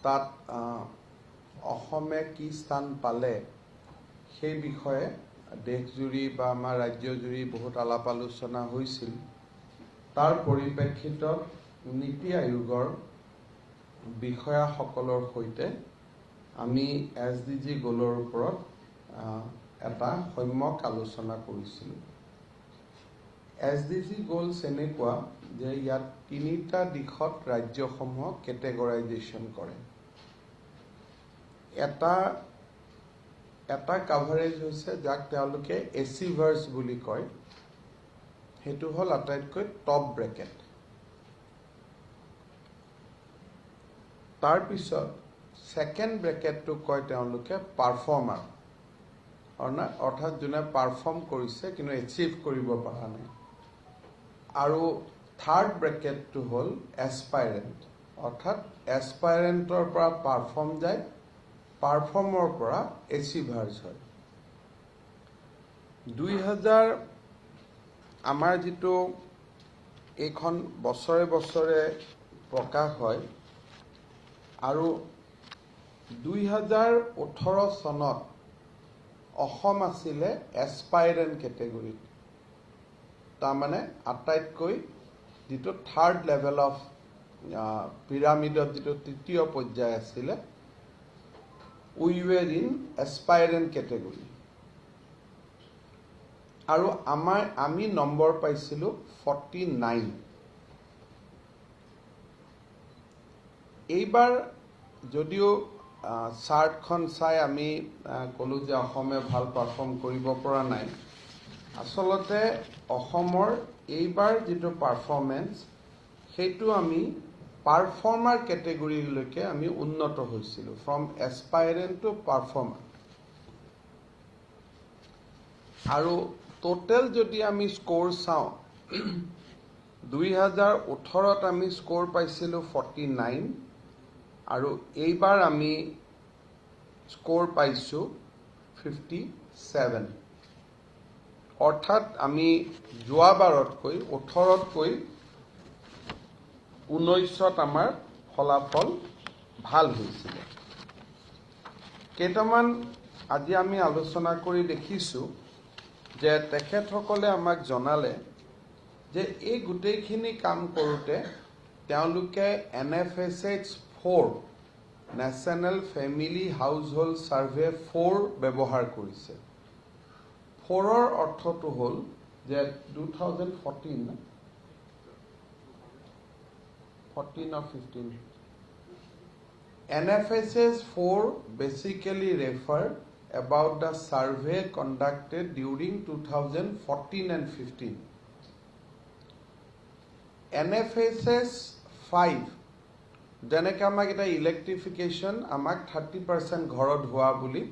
তাত অসমে কি স্থান পালে সেই বিষয়ে দেশজুৰি বা আমাৰ ৰাজ্যজুৰি বহুত আলাপ আলোচনা হৈছিল। তাৰ পৰিপ্ৰেক্ষিতত নীতি আয়োগৰ বিষয়াসকলৰ সৈতে আমি SDG গোলৰ ওপৰত এটা সম্যক আলোচনা কৰিছিলোঁ। SDG গোলছ এনেকুৱা যে ইয়াত তিনিটা দিশত ৰাজ্যসমূহক কেটেগৰাইজেশ্যন কৰে। এটা কাভাৰেজ হৈছে যাক তেওঁলোকে এচিভাৰ্ছ বুলি কয়, সেইটো হ'ল আটাইতকৈ টপ ব্ৰেকেট। তাৰপিছত ছেকেণ্ড ব্ৰেকেটটো কয় তেওঁলোকে পাৰফৰ্মাৰ, অৰ্থাৎ যোনে পাৰফৰ্ম কৰিছে কিন্তু এচিভ কৰিব পৰা নাই। আৰু থাৰ্ড ব্ৰেকেটটো হ'ল এছপাইৰেণ্ট, অৰ্থাৎ এছপাইৰেণ্টৰ পৰা পাৰফৰ্ম যায়, পাৰফৰ্মৰ পৰা এচিভাৰ্ছ হয়। 2000 আমাৰ যিটো এইখন বছৰে বছৰে প্ৰকাশ হয় আৰু 2018 চনত অসম আছিলে এছপাইৰেণ্ট কেটেগৰীত, তাৰমানে আটাইতকৈ যিটো থাৰ্ড লেভেল অফ পিৰামিডত যিটো তৃতীয় পৰ্যায় আছিলে, উই ৱেৰ ইন এছপাইৰেণ্ট কেটেগৰী। আৰু আমি নম্বৰ পাইছিলোঁ 49। এইবাৰ যদিও চাৰ্টখন চাই আমি ক'লোঁ যে অসমে ভাল পাৰফৰ্ম কৰিব পৰা নাই, আচলতে অসমৰ এইবাৰ যিটো পাৰফৰ্মেঞ্চ সেইটো আমি পাৰফৰ্মাৰ কেটেগৰীলৈকে আমি উন্নত হৈছিলোঁ, ফ্ৰম এছপাইৰেণ্ট টু পাৰফৰ্মাৰ। আৰু টোটেল যদি আমি স্ক'ৰ চাওঁ, 2018ত আমি স্ক'ৰ পাইছিলোঁ 49 আৰু এইবাৰ আমি স্ক'ৰ পাইছোঁ 57। অৰ্থাৎ আমি যোৱাবাৰতকৈ 18তকৈ 19ত আমাৰ ফলাফল ভাল হৈছিলে। কেইটামান আজি আমি আলোচনা কৰি দেখিছোঁ যে তেখেতসকলে আমাক জনালে যে এই গোটেইখিনি কাম কৰোঁতে তেওঁলোকে NFSH-4 national family household survey 4 ব্যৱহাৰ কৰিছে। 4ৰ অৰ্থটো হ'ল যে 2014 or 15 NFSH-4 basically refer about the survey conducted during 2014 and 15. NFSH-5 যেনেকৈ আমাক এটা ইলেক্ট্ৰিফিকেশ্যন আমাক 30% ঘৰত হোৱা বুলি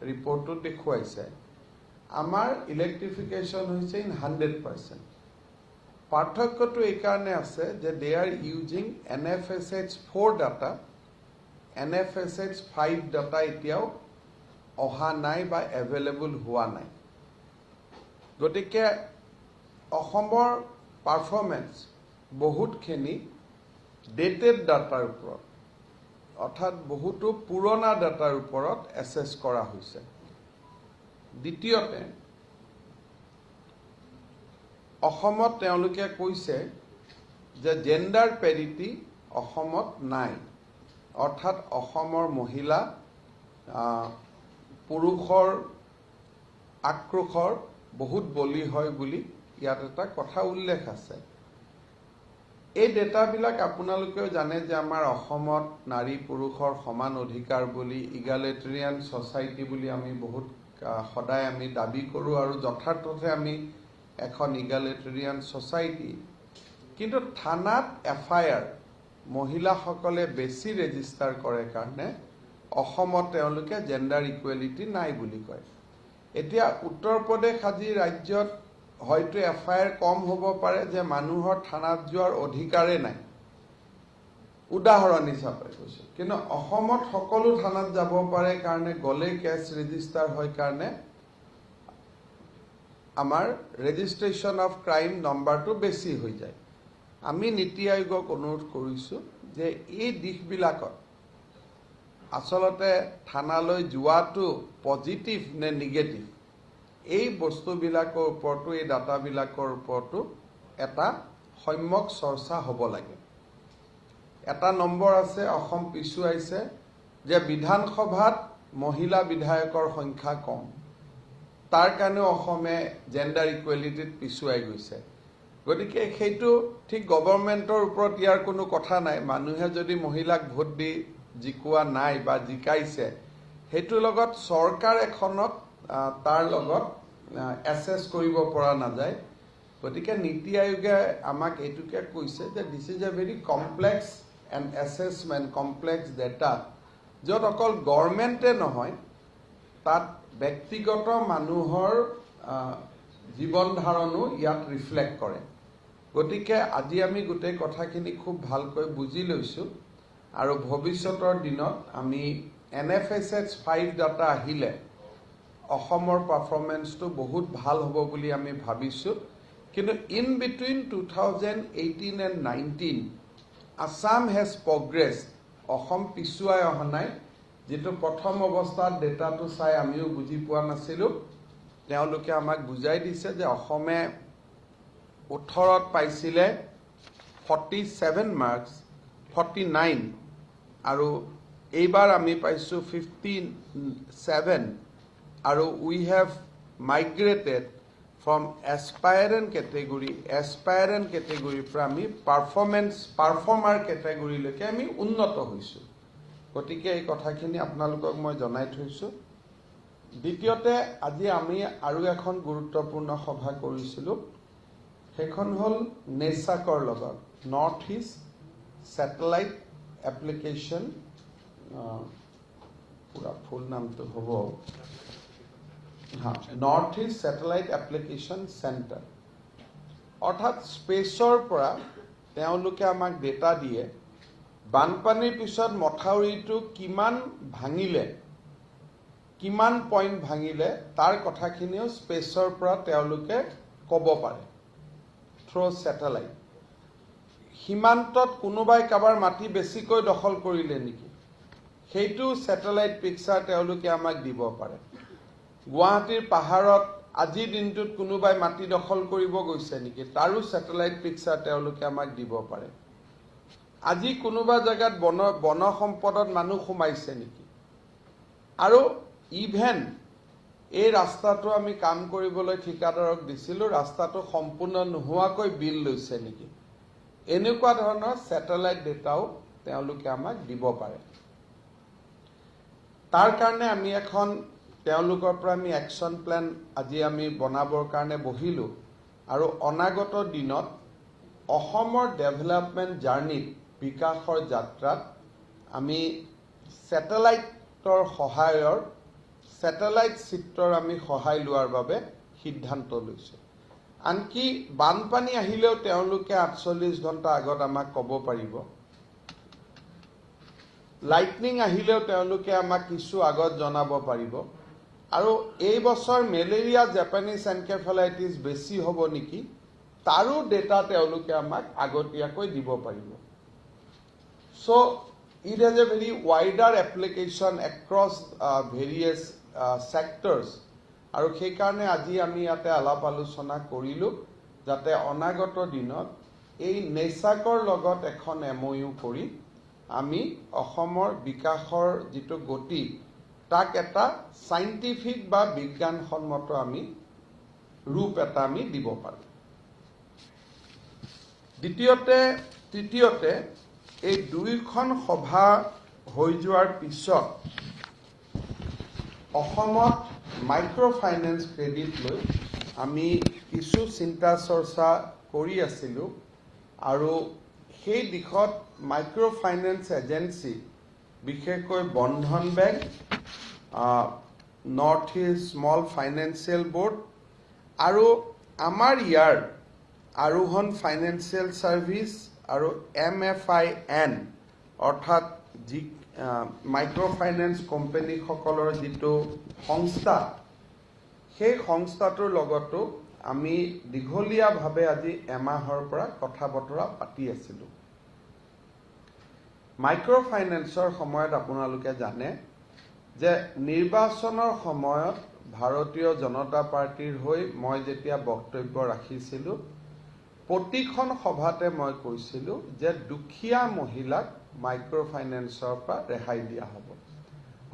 ৰিপৰ্টটোত দেখুৱাইছে, আমাৰ ইলেক্ট্ৰিফিকেশ্যন হৈছে 100%। পাৰ্থক্যটো এইকাৰণে আছে যে they are using NFSH-4 data, NFSH-5 data এতিয়াও অহা নাই বা এভেইলেবল হোৱা নাই। গতিকে অসমৰ পাৰফৰ্মেঞ্চ বহুতখিনি ডেটেড ডাটাৰ ওপৰত, অৰ্থাৎ বহুতো পুৰণা ডাটাৰ ওপৰত এছেছ কৰা হৈছে। দ্বিতীয়তে অসমত তেওঁলোকে কৈছে যে জেণ্ডাৰ পেৰিটি অসমত নাই, অৰ্থাৎ অসমৰ মহিলা পুৰুষৰ আক্ৰোশৰ বহুত বলি হয় বুলি ইয়াত এটা কথা উল্লেখ আছে। এই ডেটাবিলাক আপোনালোকেও জানে যে আমাৰ অসমত নাৰী পুৰুষৰ সমান অধিকাৰ বুলি ইগালিটেৰিয়ান ছ'চাইটি বুলি আমি বহুত সদায় আমি দাবী কৰোঁ আৰু যথাৰ্থতে আমি এখন ইগালিটেৰিয়ান ছ'চাইটি। কিন্তু থানাত FIR মহিলাসকলে বেছি ৰেজিষ্টাৰ কৰে কাৰণে অসমত তেওঁলোকে জেণ্ডাৰ ইকুৱেলিটি নাই বুলি কয়। এতিয়া উত্তৰ প্ৰদেশ আদি ৰাজ্যত হয়তো FIR কম হ'ব পাৰে যে মানুহৰ থানাত যোৱাৰ অধিকাৰেই নাই, উদাহৰণ হিচাপে কৈছোঁ। কিন্তু অসমত সকলো থানাত যাব পাৰে কাৰণে গ'লে কেছ ৰেজিষ্টাৰ হয় কাৰণে আমাৰ ৰেজিষ্ট্ৰেশ্যন অফ ক্ৰাইম নম্বৰটো বেছি হৈ যায়। আমি নীতি আয়োগক অনুৰোধ কৰিছোঁ যে এই দিশবিলাকত আচলতে থানালৈ যোৱাটো পজিটিভ নে নিগেটিভ এই বস্তুবিলাকৰ ওপৰতো এই ডাটাবিলাকৰ ওপৰতো এটা সম্যক চৰ্চা হ'ব লাগে। এটা নম্বৰ আছে অসম পিছুৱাইছে যে বিধানসভাত মহিলা বিধায়কৰ সংখ্যা কম, তাৰ কাৰণেও অসমে জেণ্ডাৰ ইকুৱেলিটিত পিছুৱাই গৈছে। গতিকে সেইটো ঠিক গভৰ্ণমেণ্টৰ ওপৰত ইয়াৰ কোনো কথা নাই। মানুহে যদি মহিলাক ভোট দি জিকোৱা নাই বা জিকাইছে, সেইটোৰ লগত চৰকাৰ এখনক তাৰ লগত এছেছ কৰিব পৰা নাযায়। গতিকে নীতি আয়োগে আমাক এইটোকে কৈছে যে this is a very complex and assessment, complex data, য'ত অকল গভৰ্ণমেণ্টে নহয়, তাত ব্যক্তিগত মানুহৰ জীৱন ধাৰণো ইয়াত ৰিফ্লেক্ট কৰে। গতিকে আজি আমি গোটেই কথাখিনি খুব ভালকৈ বুজি লৈছোঁ আৰু ভৱিষ্যতৰ দিনত আমি NFSH 5 ডাটা আহিলে অসমৰ পাৰফৰ্মেন্সটো বহুত ভাল হ'ব বুলি আমি ভাবিছোঁ। কিন্তু in between 2018 and 19 Assam has progress, Assam পিছুৱাই অহা নাই। যেটো প্ৰথম অৱস্থাত ডেটাটো চাই আমিও বুজি পোৱা নাছিলোঁ, তেওঁলোকে আমাক বুজাই দিছে যে অসমে 18ত পাইছিলে 47 মাৰ্কছ, 49, আৰু এইবাৰ আমি পাইছোঁ 57, আৰু উই হেভ মাইগ্ৰেটেড ফ্ৰম এছপায়াৰেণ্ট কেটেগৰীৰ পৰা আমি পাৰফৰ্মাৰ কেটেগৰীলৈকে আমি উন্নত হৈছোঁ। গতিকে এই কথাখিনি আপোনালোকক মই জনাই থৈছোঁ। দ্বিতীয়তে আজি আমি আৰু এখন গুৰুত্বপূৰ্ণ সভা কৰিছিলোঁ, সেইখন হ'ল নেচাকৰ লগত নৰ্থ ইষ্ট ছেটেলাইট এপ্লিকেশ্যন, পুৰা ফুল নামটো হ'ব north east satellite application centre. অৰ্থাৎ স্পেচৰ পৰা তেওঁলোকে আমাক ডেটা দিয়ে, বানপানীৰ পিছত মথাউৰিটো কিমান ভাঙিলে, কিমান পইণ্ট ভাঙিলে, তাৰ কথাখিনিও স্পেচৰ পৰা তেওঁলোকে ক'ব পাৰে থ্ৰু ছেটেলাইট। সীমান্তত কোনোবাই কাৰোবাৰ মাটি বেছিকৈ দখল কৰিলে নেকি, সেইটো ছেটেলাইট পিকচাৰ তেওঁলোকে আমাক দিব পাৰে। গুৱাহাটীৰ পাহাৰত আজিৰ দিনটোত কোনোবাই মাটি দখল কৰিব গৈছে নেকি, তাৰো ছেটেলাইট পিকচাৰ তেওঁলোকে আমাক দিব পাৰে। আজি কোনোবা জেগাত বন সম্পদত মানুহ সোমাইছে নেকি, আৰু ইভেন এই ৰাস্তাটো আমি কাম কৰিবলৈ ঠিকাদাৰক দিছিলোঁ, ৰাস্তাটো সম্পূৰ্ণ নোহোৱাকৈ বিল লৈছে নেকি, এনেকুৱা ধৰণৰ ছেটেলাইট ডেটাও তেওঁলোকে আমাক দিব পাৰে। তাৰ কাৰণে আমি এখন তেওঁলোকৰ পৰা আমি একশ্যন প্লেন আজি আমি বনাবৰ কাৰণে বহিলোঁ, আৰু অনাগত দিনত অসমৰ ডেভেলপমেণ্ট জাৰ্ণিত, বিকাশৰ যাত্ৰাত আমি ছেটেলাইটৰ ছেটেলাইট চিত্ৰৰ আমি সহায় লোৱাৰ বাবে সিদ্ধান্ত লৈছোঁ। আনকি বানপানী আহিলেও তেওঁলোকে 48 ঘণ্টা আগত আমাক ক'ব পাৰিব, লাইটনিং আহিলেও তেওঁলোকে আমাক কিছু আগত জনাব পাৰিব, আৰু এই বছৰ মেলেৰিয়া, জাপানিজ এনকেফেলাইটিছ বেছি হ'ব নেকি, তাৰো ডেটা তেওঁলোকে আমাক আগতীয়াকৈ দিব পাৰিব। So' it has a very wider application across various sectors, আৰু সেইকাৰণে আজি আমি ইয়াতে আলাপ আলোচনা কৰিলোঁ যাতে অনাগত দিনত এই নেচাকৰ লগত এখন MOU কৰি আমি অসমৰ বিকাশৰ যিটো গতি, তাক এটা চাইণ্টিফিক বা বিজ্ঞানসন্মত আমি ৰূপ এটা আমি দিব পাৰোঁ। তৃতীয়তে এই দুইখন সভা হৈ যোৱাৰ পিছত অসমত মাইক্ৰ' ফাইনেন্স ক্ৰেডিট লৈ আমি কিছু চিন্তা চৰ্চা কৰি আছিলোঁ, আৰু সেই দিশত মাইক্ৰ' ফাইনেন্স এজেঞ্চি, বিশেষকৈ Bandhan bank, north east small financial board, আৰু আমাৰ ইয়াৰ আৰোহণ ফাইনেন্সিয়েল ছাৰ্ভিচ আৰু MFIN, অৰ্থাৎ যি মাইক্ৰ' ফাইনেন্স কোম্পানীসকলৰ যিটো সংস্থা, সেই সংস্থাটোৰ লগতো আমি দীঘলীয়াভাৱে আজি এমাহৰ পৰা কথা বতৰা পাতি আছিলোঁ। মাইক্ৰ ফাইনেন্সৰ সময়ত আপোনালোকে জানে যে নিৰ্বাচনৰ সময়ত ভাৰতীয় জনতা পাৰ্টিৰ হৈ মই যেতিয়া বক্তব্য ৰাখিছিলোঁ প্ৰতিখন সভাতে মই কৈছিলোঁ যে দুখীয়া মহিলাক মাইক্ৰ ফাইনেন্সৰ পৰা ৰেহাই দিয়া হ'ব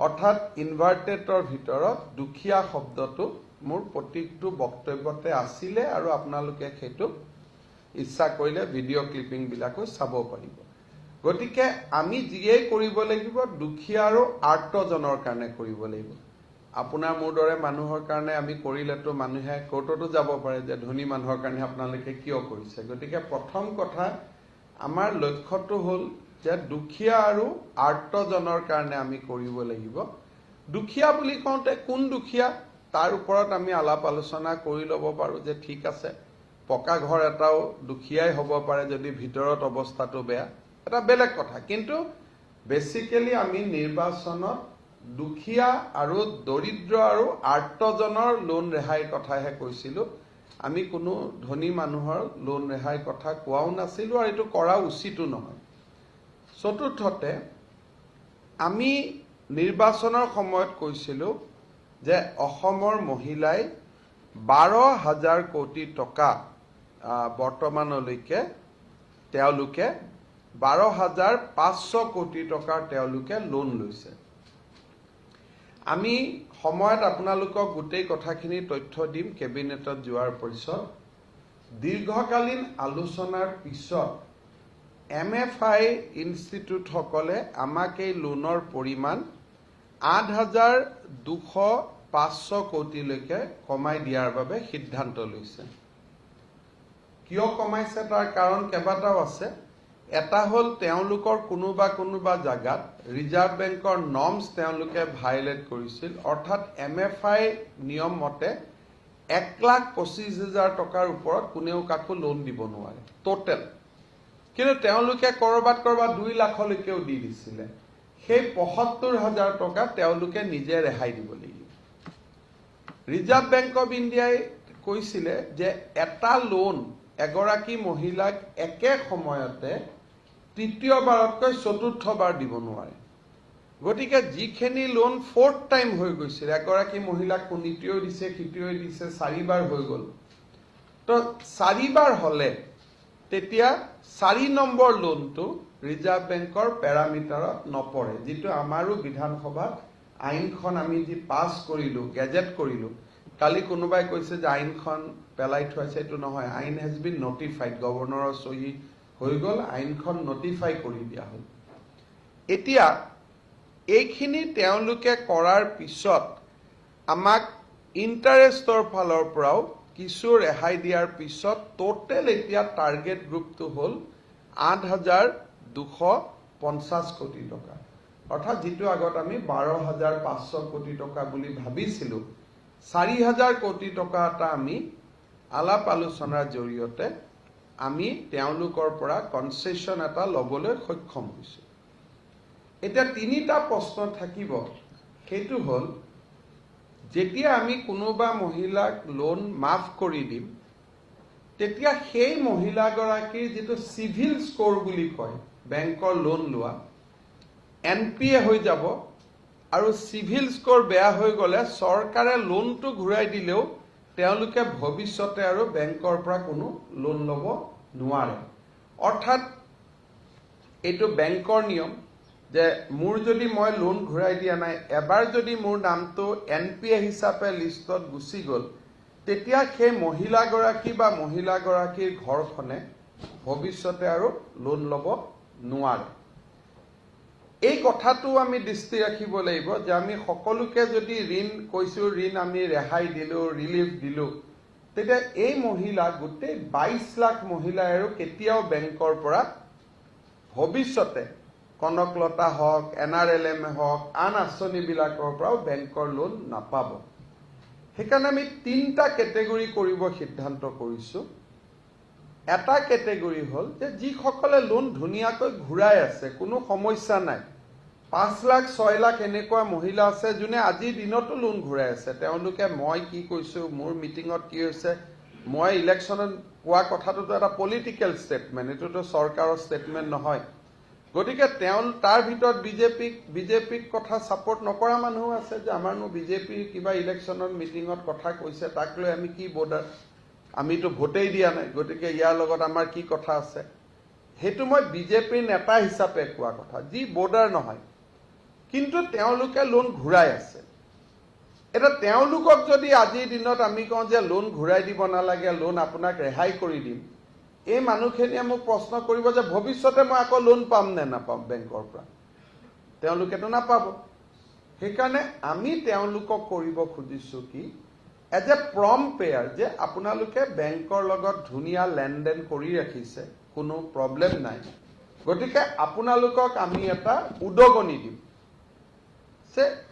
অৰ্থাৎ ইনভাৰ্টেডৰ ভিতৰত দুখীয়া শব্দটো মোৰ প্ৰত্যেকটো বক্তব্যতে আছিলে আৰু আপোনালোকে সেইটো ইচ্ছা কৰিলে ভিডিঅ' ক্লিপিংবিলাকো চাব পাৰিব গতিকে আমি যিয়েই কৰিব লাগিব দুখীয়া আৰু আৰ্তজনৰ কাৰণে কৰিব লাগিব আপোনাৰ মোৰ দৰে মানুহৰ কাৰণে আমি কৰিলেতো মানুহে কোৰ্টতো যাব পাৰে যে ধনী মানুহৰ কাৰণে আপোনালোকে কিয় কৰিছে গতিকে প্ৰথম কথা আমাৰ লক্ষ্যটো হ'ল যে দুখীয়া আৰু আৰ্তজনৰ কাৰণে আমি কৰিব লাগিব দুখীয়া বুলি কওঁতে কোন দুখীয়া তাৰ ওপৰত আমি আলাপ আলোচনা কৰি ল'ব পাৰোঁ যে ঠিক আছে পকা ঘৰ এটাও দুখীয়াই হ'ব পাৰে যদি ভিতৰত অৱস্থাটো বেয়া এটা বেলেগ কথা কিন্তু বেসিক্যালি আমি নিৰ্বাচনত দুখীয়া আৰু দৰিদ্ৰ আৰু আৰ্তজনৰ লোন ৰেহাইৰ কথাহে কৈছিলোঁ আমি কোনো ধনী মানুহৰ লোন ৰেহাইৰ কথা কোৱাও নাছিলোঁ আৰু এইটো কৰা উচিতো নহয় চতুৰ্থতে আমি নিৰ্বাচনৰ সময়ত কৈছিলোঁ যে অসমৰ মহিলাই 12,000 কোটি টকা বৰ্তমানলৈকে তেওঁলোকে 12,500 কোটি টকাৰ তেওঁলোকে লোন লৈছে আমি সময়ত আপোনালোকক গোটেই কথাখিনি তথ্য দিম কেবিনেটত যোৱাৰ পিছত দীৰ্ঘকালীন আলোচনাৰ পিছত MFI ইনষ্টিটিউট সকলে আমাক এই লোনৰ পৰিমাণ 8,200-500 কোটিলৈকে কমাই দিয়াৰ বাবে সিদ্ধান্ত লৈছে কিয় কমাইছে তাৰ কাৰণ কেইবাটাও আছে এটা হ'ল তেওঁলোকৰ কোনোবা জাগাত ৰিজাৰ্ভ বেংকৰ নৰ্মছ তেওঁলোকে ভায়োলেট কৰিছিল অৰ্থাৎ MFI নিয়ম মতে 1,25,000 টকাৰ ওপৰত কোনেও কাকো লোন দিব নোৱাৰে টোটেল কিন্তু তেওঁলোকে কৰবাত 2 লাখলৈকেও দি দিছিলে সেই 75,000 টকা তেওঁলোকে নিজে ৰেহাই দিব লাগিব ৰিজাৰ্ভ বেংক অফ ইণ্ডিয়াই কৈছিলে যে এটা লোন এগৰাকী মহিলাক একে সময়তে তৃতীয়বাৰতকৈ চতুৰ্থবাৰ দিব নোৱাৰে গতিকে যিখিনি লোন ফৰ্থ টাইম হৈ গৈছিল এগৰাকী মহিলাক কোনিটিও দিছে খিটিও দিছে 4বাৰ হৈ গ'ল তো 4বাৰ হলে তেতিয়া 4 নম্বৰ লোনটো ৰিজাৰ্ভ বেংকৰ পেৰামিটাৰত নপৰে যিটো আমাৰো বিধানসভাত আইনখন আমি যি পাছ কৰিলোঁ গেজেট কৰিলোঁ কালি কোনোবাই কৈছে যে আইনখন পেলাই থোৱাছে এইটো নহয় আইন হেজ বিন নটিফাইড গভৰ্ণৰৰ সহি হৈ গ'ল আইনখন নটিফাই কৰি দিয়া হ'ল এতিয়া এইখিনি তেওঁলোকে কৰাৰ পিছত আমাক ইণ্টাৰেষ্টৰ ফালৰ পৰাও কিছু ৰেহাই দিয়াৰ পিছত টোটেল এতিয়া টাৰ্গেট গ্ৰুপটো হ'ল 8,250 কোটি টকা অৰ্থাৎ যিটো আগত আমি 12,500 কোটি টকা বুলি ভাবিছিলোঁ 4,000 কোটি টকা এটা আমি আলাপ আলোচনাৰ জৰিয়তে আমি তেওঁলোকৰ পৰা কনসেশন এটা ল'বলৈ সক্ষম হৈছোঁ এতিয়া তিনিটা প্ৰশ্ন থাকিব সেইটো হ'ল যেতিয়া আমি কোনোবা মহিলাক লোন মাফ কৰি দিম তেতিয়া সেই মহিলাগৰাকীৰ যেটো সিভিল স্কোৰ বুলি কয় বেংকৰ লোন লোৱা NPA হৈ যাব আৰু সিভিল স্কোৰ বেয়া হৈ গলে চৰকাৰে লোনটো ঘূৰাই দিলেও তেওঁলোকে ভৱিষ্যতে আৰু বেংকৰ পৰা কোনো লোন ল'ব নোৱাৰে অৰ্থাৎ এইটো বেংকৰ নিয়ম যে মোৰ যদি মই লোন ঘূৰাই দিয়া নাই এবাৰ যদি মোৰ নামটো NPA হিচাপে লিষ্টত গুচি গ'ল তেতিয়া সেই মহিলাগৰাকী বা মহিলাগৰাকীৰ ঘৰখনে ভৱিষ্যতে আৰু লোন ল'ব নোৱাৰে এই কথাটো আমি দৃষ্টি ৰাখিব লাগিব যে আমি সকলোকে যদি ঋণ কৈছো ঋণ আমি ৰেহাই দিলো ৰিলিফ দিলো তেতিয়া এই মহিলা গোটেই 22 লাখ মহিলা আৰু কেতিয়াও বেংকৰ পৰা ভৱিষ্যতে কনকলতা হওক NRLM হওক আন আঁচনিবিলাকৰ পৰাও বেংকৰ লোন নাপাব সেইকাৰণে আমি তিনিটা কেটেগৰী কৰিব সিদ্ধান্ত কৰিছো এটা কেটেগৰী হ'ল যে যিসকলে লোন ধুনীয়াকৈ ঘূৰাই আছে কোনো সমস্যা নাই 5 লাখ 6 লাখ এনেকুৱা মহিলা আছে যোনে আজি দিনতো লোন ঘূৰাই আছে তেওঁলোকে মই কি কৈছো মোৰ মিটিঙত কি হৈছে মই ইলেকশ্যনত কোৱা কথাটো এটা পলিটিক্যাল ষ্টেটমেন্ট এটোটো চৰকাৰৰ ষ্টেটমেন্ট নহয় গতিকে তাৰ ভিতৰত বিজেপিক কথা ছাপোৰ্ট নকৰা মানুহ আছে যে আমাৰনো বিজেপিৰ কিবা ইলেকশ্যনৰ মিটিঙত কথা কৈছে তাক লৈ আমি কি বৰ্ডাৰ, আমিতো ভোটেই দিয়া নাই, গতিকে ইয়াৰ লগত আমাৰ কি কথা আছে। সেইটো মই বিজেপিৰ নেতা হিচাপে কোৱা কথা, যি বৰ্ডাৰ নহয়, কিন্তু তেওঁলোকে লোন ঘূৰাই আছে। এটা তেওঁলোকক যদি আজিৰ দিনত আমি কওঁ যে লোন ঘূৰাই দিব নালাগে, লোন আপোনাক ৰেহাই কৰি দিম, এই মানুহখিনিয়ে মোক প্ৰশ্ন কৰিব যে ভৱিষ্যতে মই আকৌ লোন পাম নে নাপাম বেংকৰ পৰা। তেওঁলোকেতো নাপাব। সেইকাৰণে আমি তেওঁলোকক কৰিব খুজিছো কি, এজ এ প্ৰম পেয়াৰ, যে আপোনালোকে বেংকৰ লগত ধুনীয়া লেনদেন কৰি ৰাখিছে, কোনো প্ৰব্লেম নাই, গতিকে আপোনালোকক আমি এটা উদগনি দিম।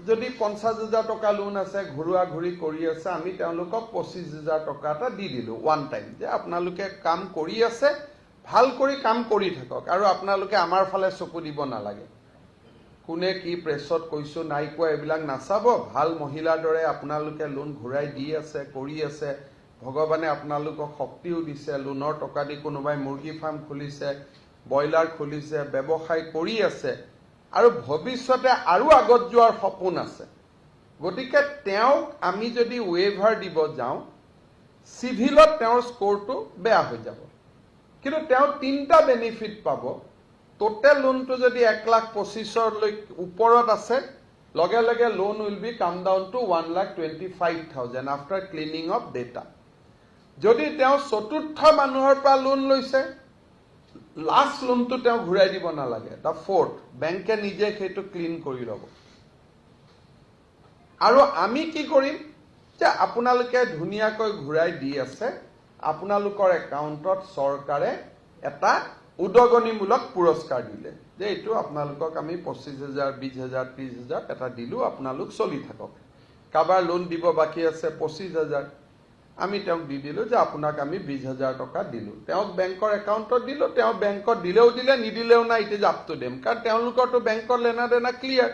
যদি 50,000 টকা লোন আছে, ঘূৰোৱা ঘূৰি কৰি আছে, আমি তেওঁলোকক 25,000 টকা এটা দি দিলো ওৱান টাইম, যে আপোনালোকে কাম কৰি আছে, ভাল কৰি কাম কৰি থাকক, আৰু আপোনালোকে আমাৰ ফালে চকু দিব নালাগে। কোনে কি প্ৰেছত কৈছো নাই কোৱা এইবিলাক নাচাব, ভাল মহিলাৰ দৰে আপোনালোকে লোন ঘূৰাই দি আছে, কৰি আছে, ভগৱানে আপোনালোকক শক্তিও দিছে, লোনৰ টকা দি কোনোবাই মুৰ্গী ফাৰ্ম খুলিছে, ব্ৰইলাৰ খুলিছে, ব্যৱসায় কৰি আছে, আৰু ভৱিষ্যতে আৰু আগত যোৱাৰ সপোন আছে। গতিকে তেওঁক আমি যদি ৱেভাৰ দিব যাওঁ, চিভিলত তেওঁৰ স্ক'ৰটো বেয়া হৈ যাব, কিন্তু তেওঁ 3টা বেনিফিট পাব। টোটেল লোনটো যদি 1,25,000 ওপৰত আছে, লগে লগে লোন উইল বি কাম down to 1,25,000 after cleaning of data. যদি তেওঁ চতুৰ্থ মানুহৰ পৰা লোন লৈছে, লাষ্ট লোনটো তেওঁ ঘূৰাই দিব নালাগে, দা ফ'ৰ্থ, বেংকে নিজে সেইটো ক্লিন কৰি ল'ব। আৰু আমি কি কৰিম, যে আপোনালোকে ধুনীয়াকৈ ঘূৰাই দি আছে, আপোনালোকৰ একাউণ্টত চৰকাৰে এটা উদগনিমূলক পুৰস্কাৰ দিলে, যে এইটো আপোনালোকক আমি 25,000, 20,000, 30,000 এটা দিলো, আপোনালোক চলি থাকক। কাৰোবাৰ লোন দিব বাকী আছে 25,000, আমি তেওঁক দি দিলো যে আপোনাক আমি 20,000 টকা দিলো, তেওঁক বেংকৰ একাউণ্টত দিলো, তেওঁ বেংকত দিলেও দিলে, নিদিলেও নাই, it is up to them, কাৰণ তেওঁলোকৰতো বেংকৰ লেনা দেনা ক্লিয়াৰ,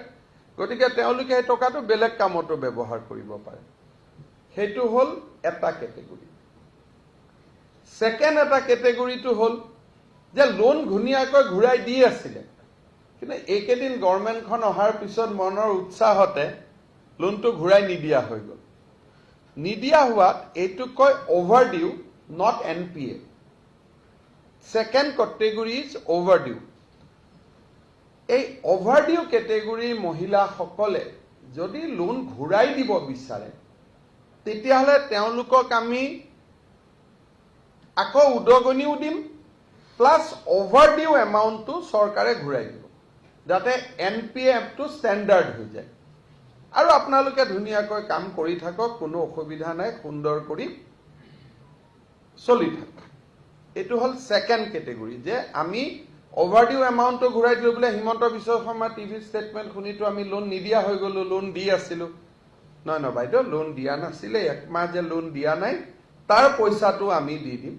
গতিকে তেওঁলোকে সেই টকাটো বেলেগ কামতো ব্যৱহাৰ কৰিব পাৰে। সেইটো হ'ল এটা কেটেগৰী। ছেকেণ্ড এটা কেটেগৰীটো হ'ল যে লোন ধুনীয়াকৈ ঘূৰাই দি আছিলে, কিন্তু এইকেইদিন গভৰ্ণমেণ্টখন অহাৰ পিছত মনৰ উৎসাহতে লোনটো ঘূৰাই নিদিয়া হৈ গ'ল। নিদিয়া হোৱাত এইটো কয় overdue, not NPA। Second category is overdue. এই অভাৰ ডিউ কেটেগৰীৰ মহিলাসকলে যদি লোন ঘূৰাই দিব বিচাৰে, তেতিয়াহ'লে তেওঁলোকক আমি আকৌ উদগনিও দিম, প্লাছ অভাৰ ডিউ এমাউণ্টটো চৰকাৰে ঘূৰাই দিব, যাতে NPA-টো ষ্টেণ্ডাৰ্ড হৈ যায়, আৰু আপোনালোকে ধুনীয়াকৈ কাম কৰি থাকক, কোনো অসুবিধা নাই, সুন্দৰ কৰি চলি থাকক। এইটো হ'ল ছেকেণ্ড কেটেগৰী, যে আমি অভাৰ ডিউ এমাউণ্টটো ঘূৰাই দিলোঁ বোলে হিমন্ত বিশ্ব শৰ্মাৰ টিভি ষ্টেটমেণ্ট শুনিতো আমি লোন নিদিয়া হৈ গ'লো, লোন দি আছিলোঁ। নহয় বাইদেউ, লোন দিয়া নাছিলে, একমাহ যে লোন দিয়া নাই, তাৰ পইচাটো আমি দি দিম,